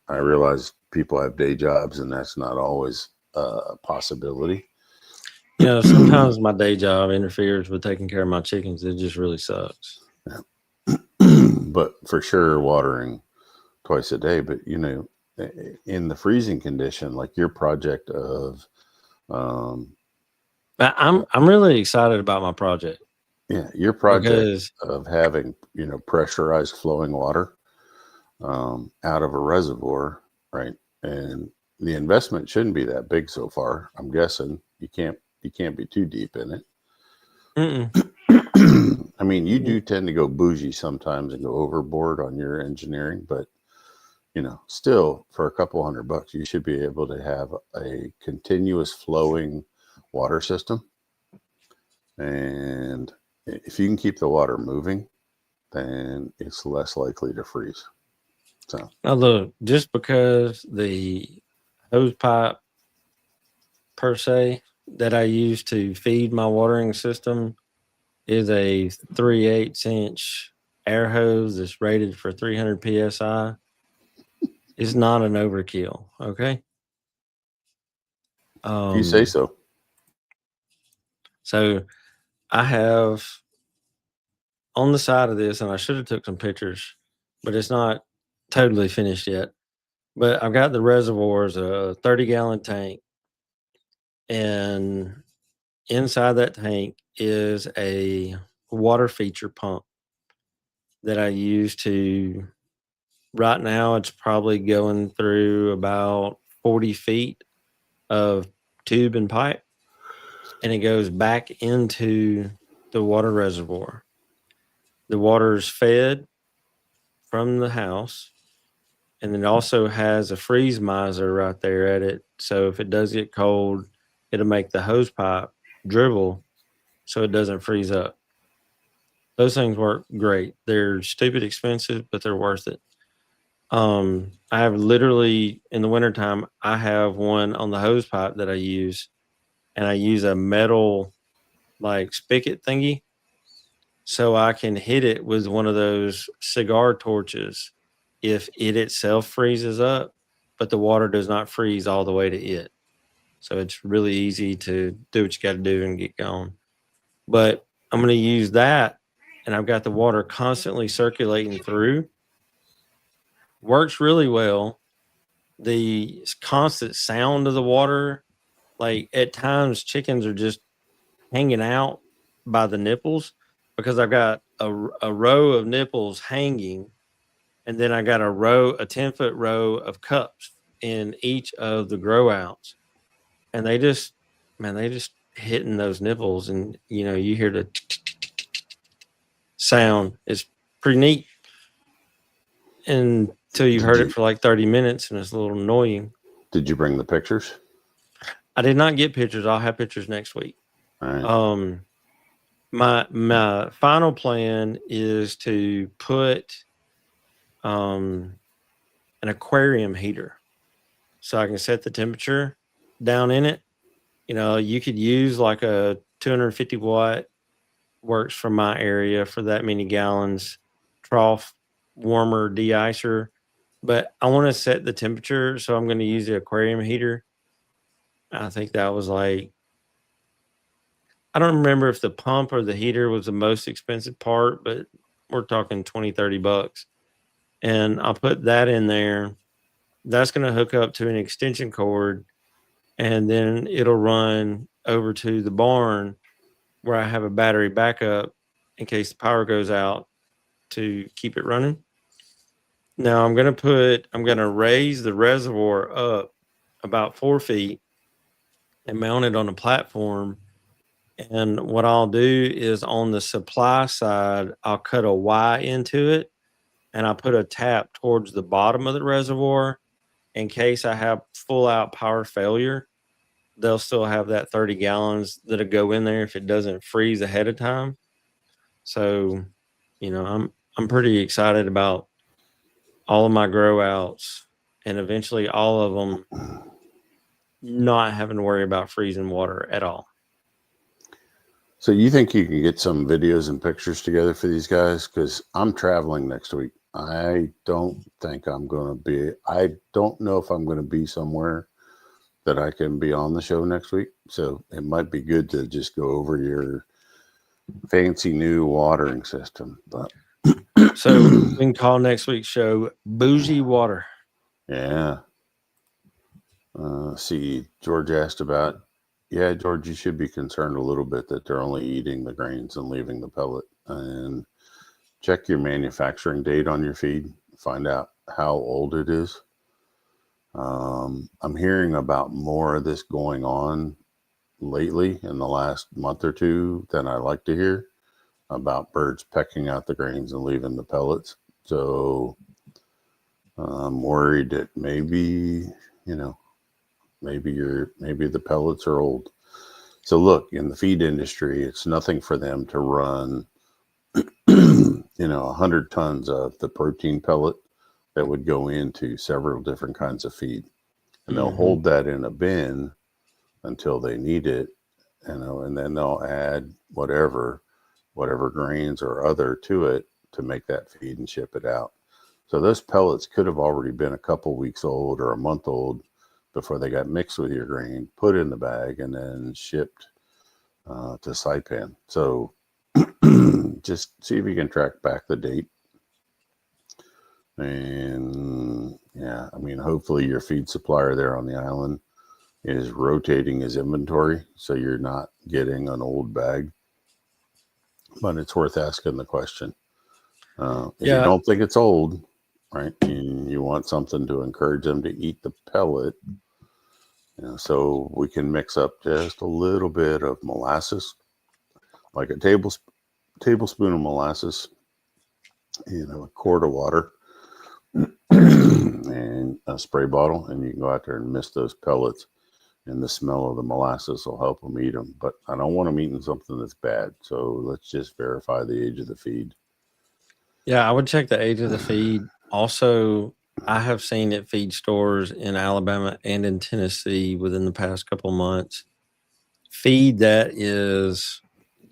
I realize people have day jobs and that's not always a possibility. Sometimes my day job interferes with taking care of my chickens. It just really sucks. Yeah. But for sure, watering twice a day. But in the freezing condition, like your project of, I'm really excited about my project. Yeah, your project of having pressurized flowing water out of a reservoir, right? And the investment shouldn't be that big so far. I'm guessing you can't be too deep in it. I mean, you do tend to go bougie sometimes and go overboard on your engineering, but still for a couple $100, you should be able to have a continuous flowing water system. And if you can keep the water moving, then it's less likely to freeze. So now look, just because the hose pipe per se that I use to feed my watering system is a 3/8 inch air hose that's rated for 300 psi, is not an overkill. Okay. If you say so. So I have on the side of this, and I should have took some pictures, but it's not totally finished yet. But I've got the reservoirs, a 30-gallon tank, and inside that tank is a water feature pump that I use to. Right now, it's probably going through about 40 feet of tube and pipe, and it goes back into the water reservoir. The water is fed from the house, and it also has a freeze miser right there at it. So if it does get cold, it'll make the hose pipe dribble so it doesn't freeze up. Those things work great. They're stupid expensive, but they're worth it. I have literally in the wintertime, I have one on the hose pipe that I use, and I use a metal like spigot thingy so I can hit it with one of those cigar torches if it itself freezes up, but the water does not freeze all the way to it. So it's really easy to do what you got to do and get going. But I'm going to use that, and I've got the water constantly circulating through. Works really well. The constant sound of the water, like at times chickens are just hanging out by the nipples because I've got a row of nipples hanging, and then I got a 10-foot row of cups in each of the grow outs, and they just, man, they just hitting those nipples, and you hear the sound. It's pretty neat until you've heard it for like 30 minutes, and it's a little annoying. Did you bring the pictures? I did not get pictures. I'll have pictures next week. All right. My final plan is to put an aquarium heater so I can set the temperature down in it. You could use like a 250 watt, works for my area for that many gallons, trough warmer de-icer. But I want to set the temperature, so I'm going to use the aquarium heater. I think that was like, I don't remember if the pump or the heater was the most expensive part, but we're talking 20-30 bucks. And I'll put that in there. That's going to hook up to an extension cord, and then it'll run over to the barn where I have a battery backup in case the power goes out to keep it running. Now I'm going to raise the reservoir up about 4 feet and mount it on a platform. And what I'll do is on the supply side, I'll cut a Y into it, and I'll put a tap towards the bottom of the reservoir in case I have full out power failure. They'll still have that 30 gallons that'll go in there if it doesn't freeze ahead of time. So, I'm pretty excited about all of my grow outs, and eventually all of them not having to worry about freezing water at all. So you think you can get some videos and pictures together for these guys? Because I'm traveling next week. I don't think I'm going to be, I don't know if I'm going to be somewhere that I can be on the show next week. So it might be good to just go over your fancy new watering system. But so we can call next week's show Bougie Water. Yeah. See, George asked about, yeah, George, you should be concerned a little bit that they're only eating the grains and leaving the pellet. And check your manufacturing date on your feed. Find out how old it is. I'm hearing about more of this going on lately in the last month or two than I like to hear about birds pecking out the grains and leaving the pellets. So I'm worried that maybe the pellets are old. So look, in the feed industry, it's nothing for them to run 100 tons of the protein pellet that would go into several different kinds of feed, and they'll hold that in a bin until they need it, and then they'll add whatever grains or other to it to make that feed and ship it out. So those pellets could have already been a couple weeks old or a month old before they got mixed with your grain, put in the bag, and then shipped to Saipan. So just see if you can track back the date and Yeah, I mean, hopefully your feed supplier there on the island is rotating his inventory so you're not getting an old bag. But it's worth asking the question. If you Yeah, don't think it's old, right, and you want something to encourage them to eat the pellet, so we can mix up just a little bit of molasses, like a tablespoon of molasses in a quart of water and a spray bottle, and you can go out there and mist those pellets, and the smell of the molasses will help them eat them. But I don't want them eating something that's bad, so let's just verify the age of the feed. yeah, I would check the age of the feed. Also, I have seen at feed stores in Alabama and in Tennessee within the past couple months feed that is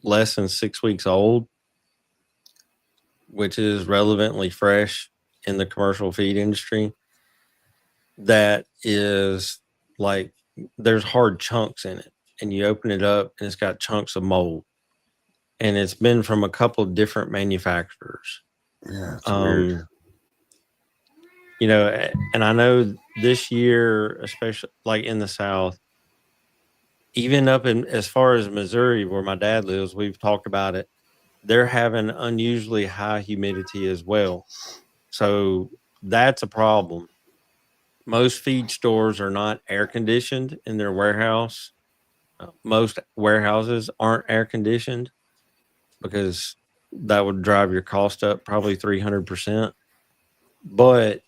less than 6 weeks old, which is relevantly fresh in the commercial feed industry. That is like there's hard chunks in it, and you open it up and it's got chunks of mold, and it's been from a couple of different manufacturers. Yeah, it's weird. Um, and I know this year, especially like in the South, even up in as far as Missouri, where my dad lives, we've talked about it. They're having unusually high humidity as well. So that's a problem. Most feed stores are not air conditioned in their warehouse. Most warehouses aren't air conditioned because that would drive your cost up probably 300%. But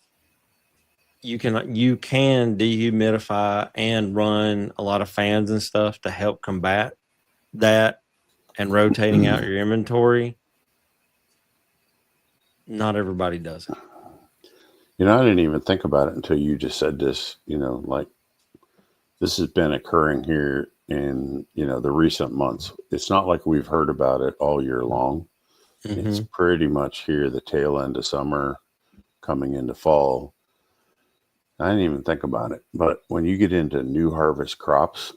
you can dehumidify and run a lot of fans and stuff to help combat that and rotating out your inventory. Not everybody does it. I didn't even think about it until you just said this. Like this has been occurring here in the recent months. It's not like we've heard about it all year long. It's Mm-hmm. pretty much here the tail end of summer, coming into fall. I didn't even think about it, but when you get into new harvest crops,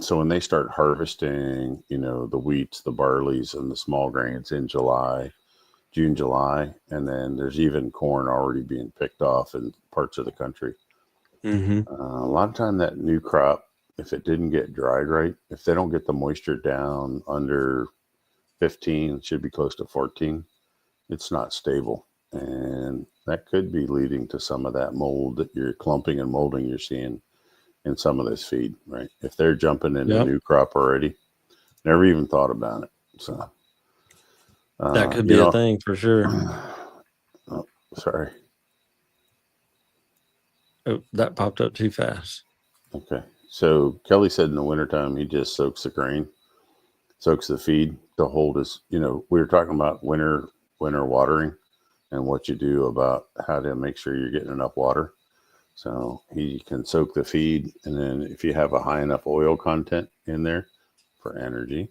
so when they start harvesting, the wheats, the barleys, and the small grains in June, July, and then there's even corn already being picked off in parts of the country. Mm-hmm. A lot of time that new crop, if it didn't get dried right, if they don't get the moisture down under 15, it should be close to 14, it's not stable. And that could be leading to some of that mold that you're clumping and molding you're seeing in some of this feed, right? If they're jumping into Yep. new crop already, never even thought about it. So, That could you be a know, thing for sure. oh, sorry. Oh, that popped up too fast. Okay. So Kelly said in the wintertime, he just soaks the grain, soaks the feed to hold his, we were talking about winter watering and what you do about how to make sure you're getting enough water. So he can soak the feed. And then if you have a high enough oil content in there for energy,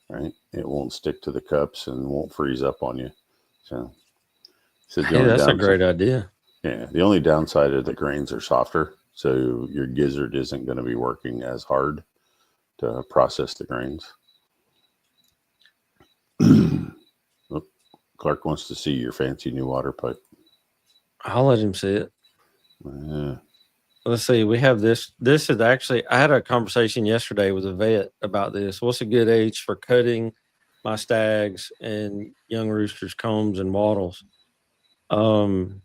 right, it won't stick to the cups and won't freeze up on you. So the Hey, only that's a downside, great idea. yeah, the only downside is the grains are softer. So your gizzard isn't going to be working as hard to process the grains. Oh, Clark wants to see your fancy new water pipe. I'll let him see it. Yeah. Let's see. We have this. This is actually, I had a conversation yesterday with a vet about this. What's a good age for cutting my stags and young roosters, combs, and wattles? Um,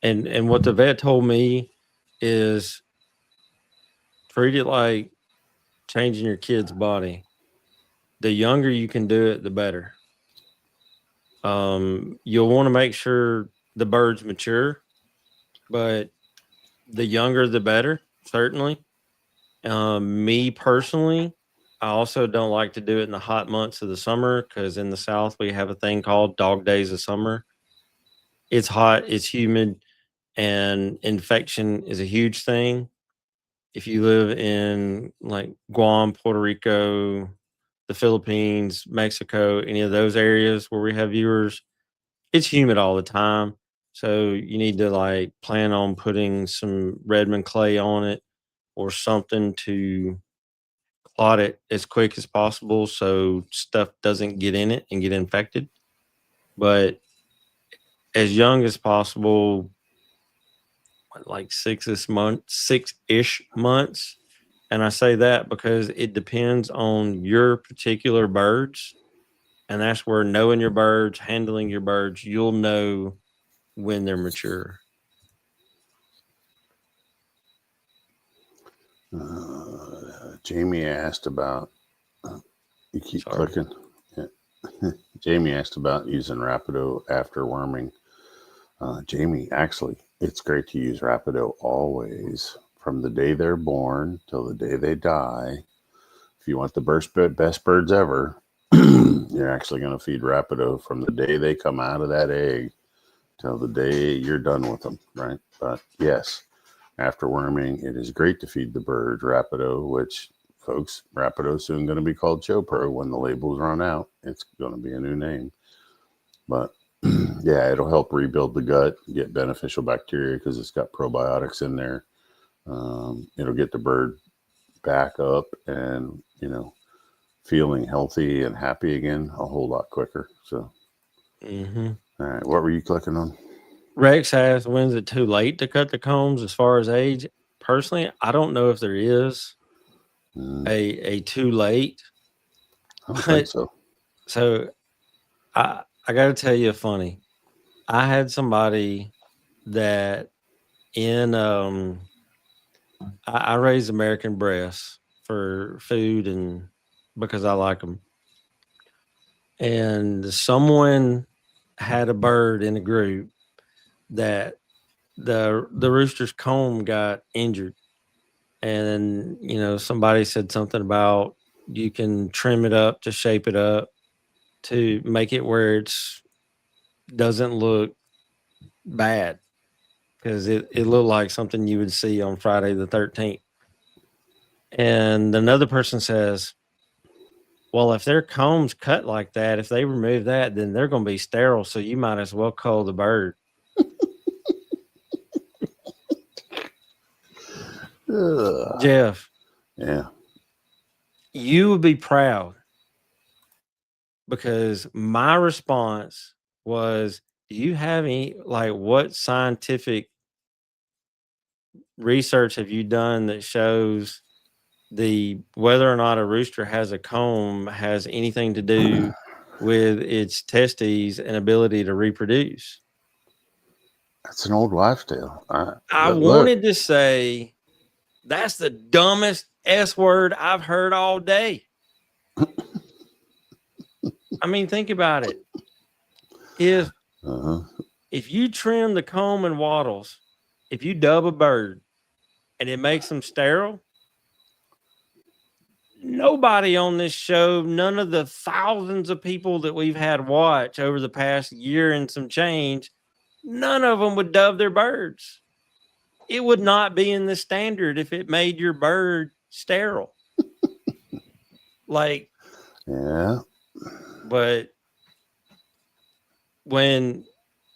and what the vet told me is treat it like changing your kid's body. The younger you can do it, the better. You'll want to make sure the bird's mature, but the younger the better, certainly. Me personally, I also don't like to do it in the hot months of the summer because in the South we have a thing called dog days of summer. It's hot, it's humid, and infection is a huge thing. If you live in like Guam, Puerto Rico, the Philippines, Mexico, any of those areas where we have viewers, it's humid all the time. So you need to like plan on putting some Redmond clay on it or something to clot it as quick as possible so stuff doesn't get in it and get infected. But as young as possible, like 6-ish months. And I say that because it depends on your particular birds. And that's where knowing your birds, handling your birds, you'll know when they're mature. Jamie asked about, you keep Sorry. clicking. Yeah. Jamie asked about using Rapido after worming. Jamie, actually, it's great to use Rapido always, from the day they're born till the day they die. If you want the best birds ever, you're actually going to feed Rapido from the day they come out of that egg till the day you're done with them, right? But yes, after worming, it is great to feed the bird Rapido, which, folks, Rapido is soon going to be called ShowPro when the labels run out. It's going to be a new name. But yeah, it'll help rebuild the gut, get beneficial bacteria because it's got probiotics in there. It'll get the bird back up and, feeling healthy and happy again a whole lot quicker. So, All right, what were you clicking on? Rex asked, when's it too late to cut the combs as far as age? Personally, I don't know if there is a too late. I don't think so. So I got to tell you funny. I had somebody that I raise American breasts for food and because I like them. And someone had a bird in a group that the rooster's comb got injured. And, somebody said something about you can trim it up to shape it up to make it where it's doesn't look bad because it looked like something you would see on Friday the 13th. And another person says, well, if their comb's cut like that, if they remove that, then they're going to be sterile. So you might as well cull the bird. Jeff. Yeah. You would be proud because my response was, do you have any, what scientific research have you done that shows whether or not a rooster has a comb has anything to do with its testes and ability to reproduce? That's an old wives' tale. I wanted to say that's the dumbest S word I've heard all day. I mean, think about it. If you trim the comb and wattles, if you dub a bird and it makes them sterile, nobody on this show, none of the thousands of people that we've had watch over the past year and some change, none of them would dub their birds. It would not be in the standard if it made your bird sterile. Yeah. But when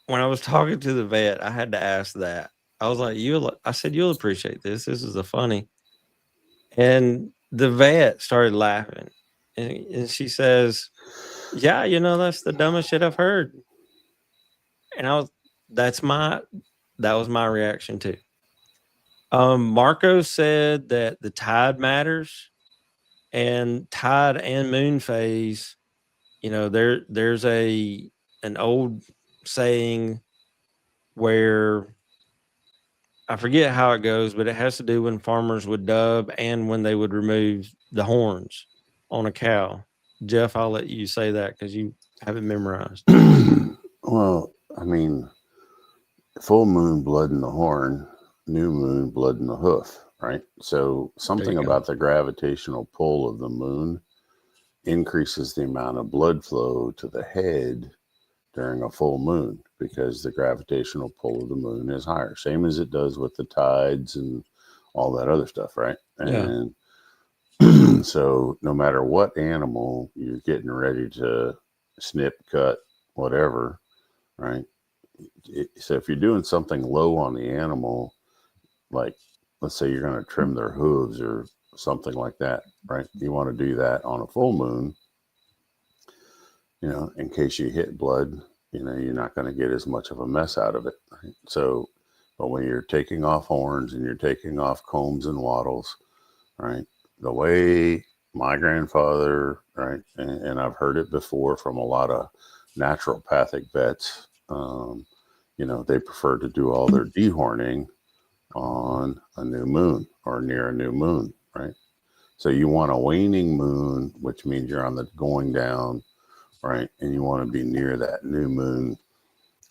I was talking to the vet, I had to ask that. I was like, I said, you'll appreciate this. This is a funny. And the vet started laughing. And she says, yeah, that's the dumbest shit I've heard. And that was my reaction too. Marco said that the tide matters, and tide and moon phase, there's an old saying where I forget how it goes, but it has to do when farmers would dub and when they would remove the horns on a cow. Jeff, I'll let you say that because you have it memorized. Well, I mean, full moon, blood in the horn, new moon, blood in the hoof, right? So something about the gravitational pull of the moon increases the amount of blood flow to the head during a full moon because the gravitational pull of the moon is higher, same as it does with the tides and all that other stuff, right? And so no matter what animal you're getting ready to snip, cut, whatever, right? So if you're doing something low on the animal, like let's say you're going to trim their hooves or something like that, right? You want to do that on a full moon, in case you hit blood, you're not going to get as much of a mess out of it. Right? So But when you're taking off horns and you're taking off combs and wattles, right, the way my grandfather, right, and I've heard it before from a lot of naturopathic vets, they prefer to do all their dehorning on a new moon or near a new moon, right? So you want a waning moon, which means you're on the going down, right? And you want to be near that new moon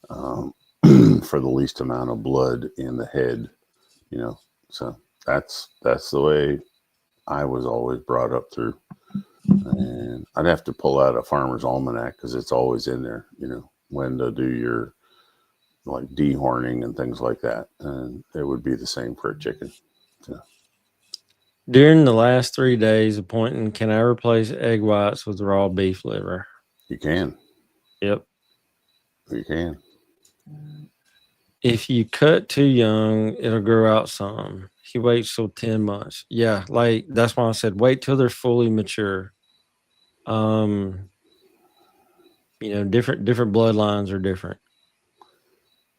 for the least amount of blood in the head, So that's the way I was always brought up through. And I'd have to pull out a farmer's almanac because it's always in there, when to do your like dehorning and things like that. And it would be the same for a chicken. So. During the last 3 days of pointing, can I replace egg whites with raw beef liver? You can. Yep. You can. If you cut too young, it'll grow out some. He waits till 10 months. Yeah, like that's why I said wait till they're fully mature. Different bloodlines are different.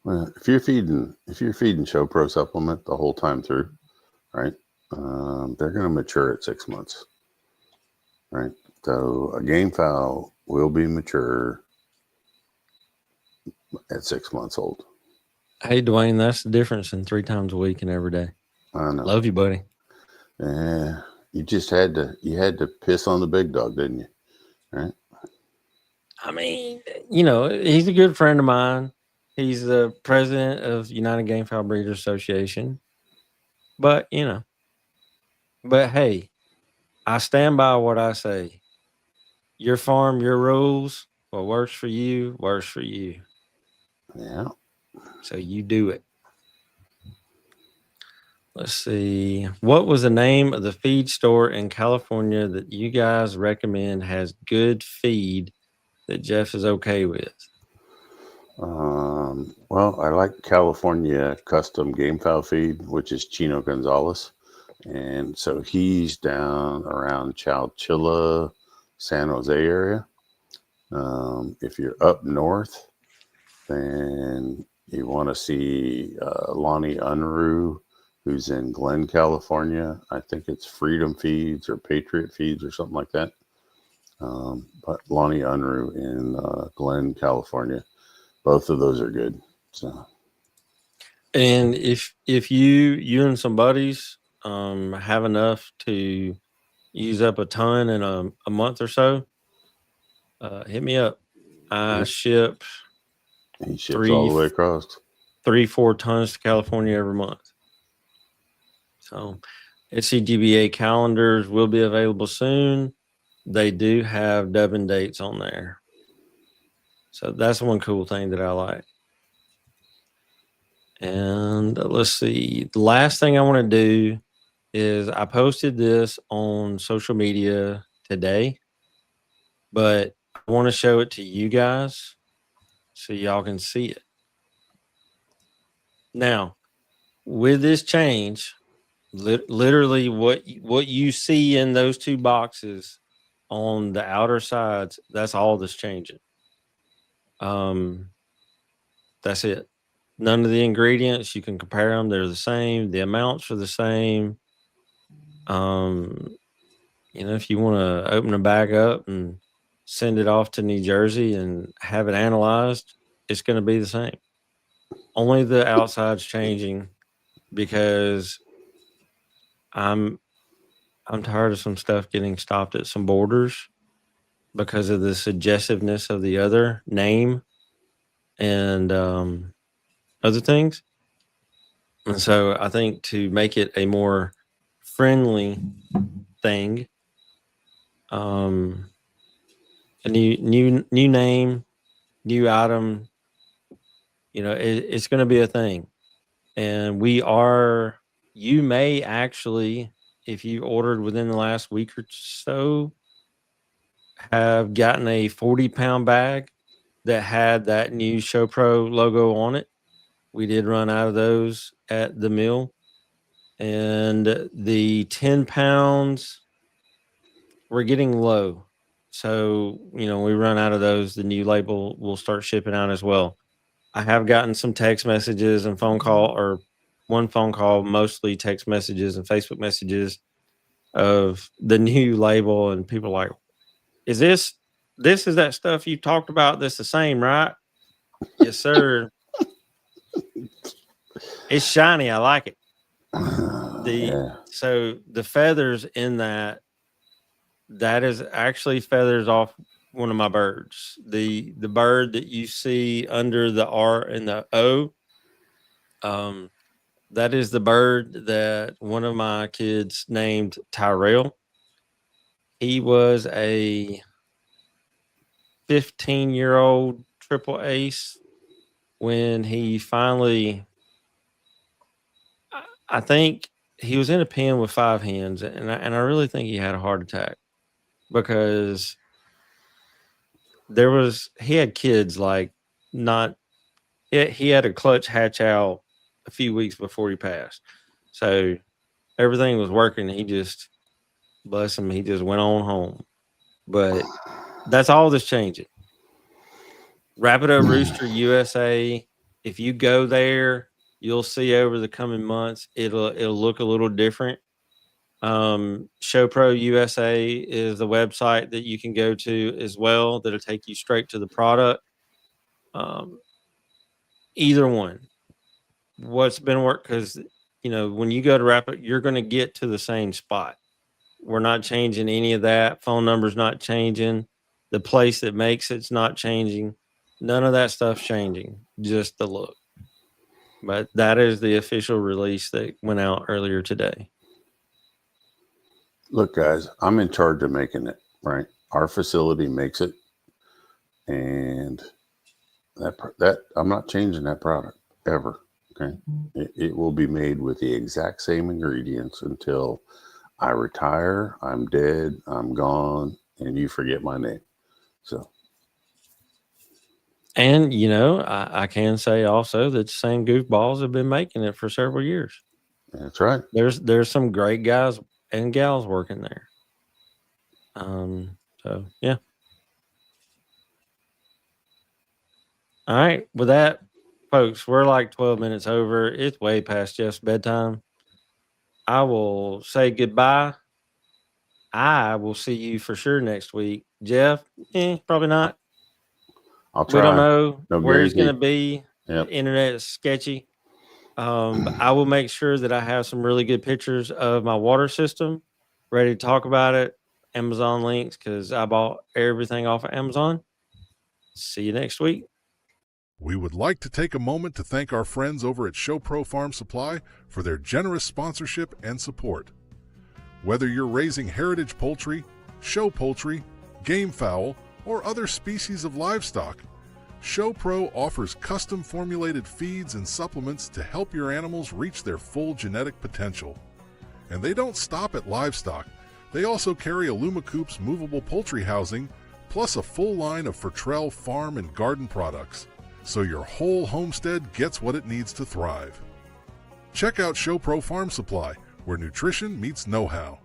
Well, if you're feeding ShowPro supplement the whole time through, right? They're going to mature at 6 months, right? So a Gamefowl will be mature at 6 months old. Hey, Dwayne, that's the difference in 3 times a week and every day. I know. Love you, buddy. Yeah, you just had to piss on the big dog, didn't you? Right? I mean, he's a good friend of mine. He's the president of United Gamefowl Breeders Association. But, hey, I stand by what I say. Your farm, your rules, what works for you, works for you. Yeah. So you do it. Let's see. What was the name of the feed store in California that you guys recommend has good feed that Jeff is okay with? Well, I like California Custom Gamefowl Feed, which is Chino Gonzalez. And so he's down around Chowchilla, San Jose area. If you're up north, then you want to see Lonnie Unruh, who's in Glen, California. I think it's Freedom Feeds or Patriot Feeds or something like that. But Lonnie Unruh in Glen, California. Both of those are good. So, and if you and some buddies have enough to use up a ton in a month or so, hit me up. I ship. He ships all the way across. 3-4 tons to California every month. So, SCGBA calendars will be available soon. They do have dubbing dates on there. So that's one cool thing that I like. And let's see. The last thing I want to do is I posted this on social media today, but I want to show it to you guys so y'all can see it. Now, with this change, literally what you see in those 2 boxes on the outer sides, that's all that's changing. That's it. None of the ingredients, you can compare them. They're the same. The amounts are the same. If you want to open a bag up and send it off to New Jersey and have it analyzed, it's going to be the same. Only the outside's changing because I'm tired of some stuff getting stopped at some borders because of the suggestiveness of the other name and other things. And so I think to make it a more friendly thing, a new name, new item, it's going to be a thing. And you may actually, if you ordered within the last week or so, have gotten a 40-pound bag that had that new ShowPro logo on it. We did run out of those at the mill. And the 10 pounds, we're getting low. So, we run out of those. The new label will start shipping out as well. I have gotten some text messages and phone call, or one phone call, mostly text messages and Facebook messages of the new label, and people like, is this is that stuff you talked about that's the same, right? Yes, sir. It's shiny. I like it. Yeah. So the feathers in that is actually feathers off one of my birds. The bird that you see under the R and the O, that is the bird that one of my kids named Tyrell. He was a 15-year-old triple ace when he finally, I think he was in a pen with 5 hens, and I really think he had a heart attack because he had kids like not, he had a clutch hatch out a few weeks before he passed. So everything was working. He just, bless him, he just went on home. But that's all that's changing. Rapido Rooster USA, if you go there, you'll see over the coming months, it'll look a little different. ShowPro USA is the website that you can go to as well. That'll take you straight to the product. Either one. What's been work, because when you go to Rapid, you're going to get to the same spot. We're not changing any of that. Phone number's not changing. The place that makes it's not changing. None of that stuff's changing. Just the look. But that is the official release that went out earlier today. Look, guys, I'm in charge of making it, right? Our facility makes it, and that I'm not changing that product ever. Okay, it will be made with the exact same ingredients until I retire, I'm dead, I'm gone, and you forget my name. So, and I can say also that the same goofballs have been making it for several years. That's right. There's some great guys and gals working there. So yeah. All right. With that, folks, we're like 12 minutes over. It's way past Jeff's bedtime. I will say goodbye. I will see you for sure next week. Jeff, probably not. I'll try. We don't know No where he's guarantee. going to be. Yep. The internet is sketchy. But I will make sure that I have some really good pictures of my water system ready to talk about it. Amazon links, because I bought everything off of Amazon. See you next week. We would like to take a moment to thank our friends over at ShowPro Farm Supply for their generous sponsorship and support. Whether you're raising heritage poultry, show poultry, gamefowl, or other species of livestock, ShowPro offers custom formulated feeds and supplements to help your animals reach their full genetic potential. And they don't stop at livestock. They also carry Coops movable poultry housing, plus a full line of Fertrell farm and garden products, so your whole homestead gets what it needs to thrive. Check out ShowPro Farm Supply, where nutrition meets know-how.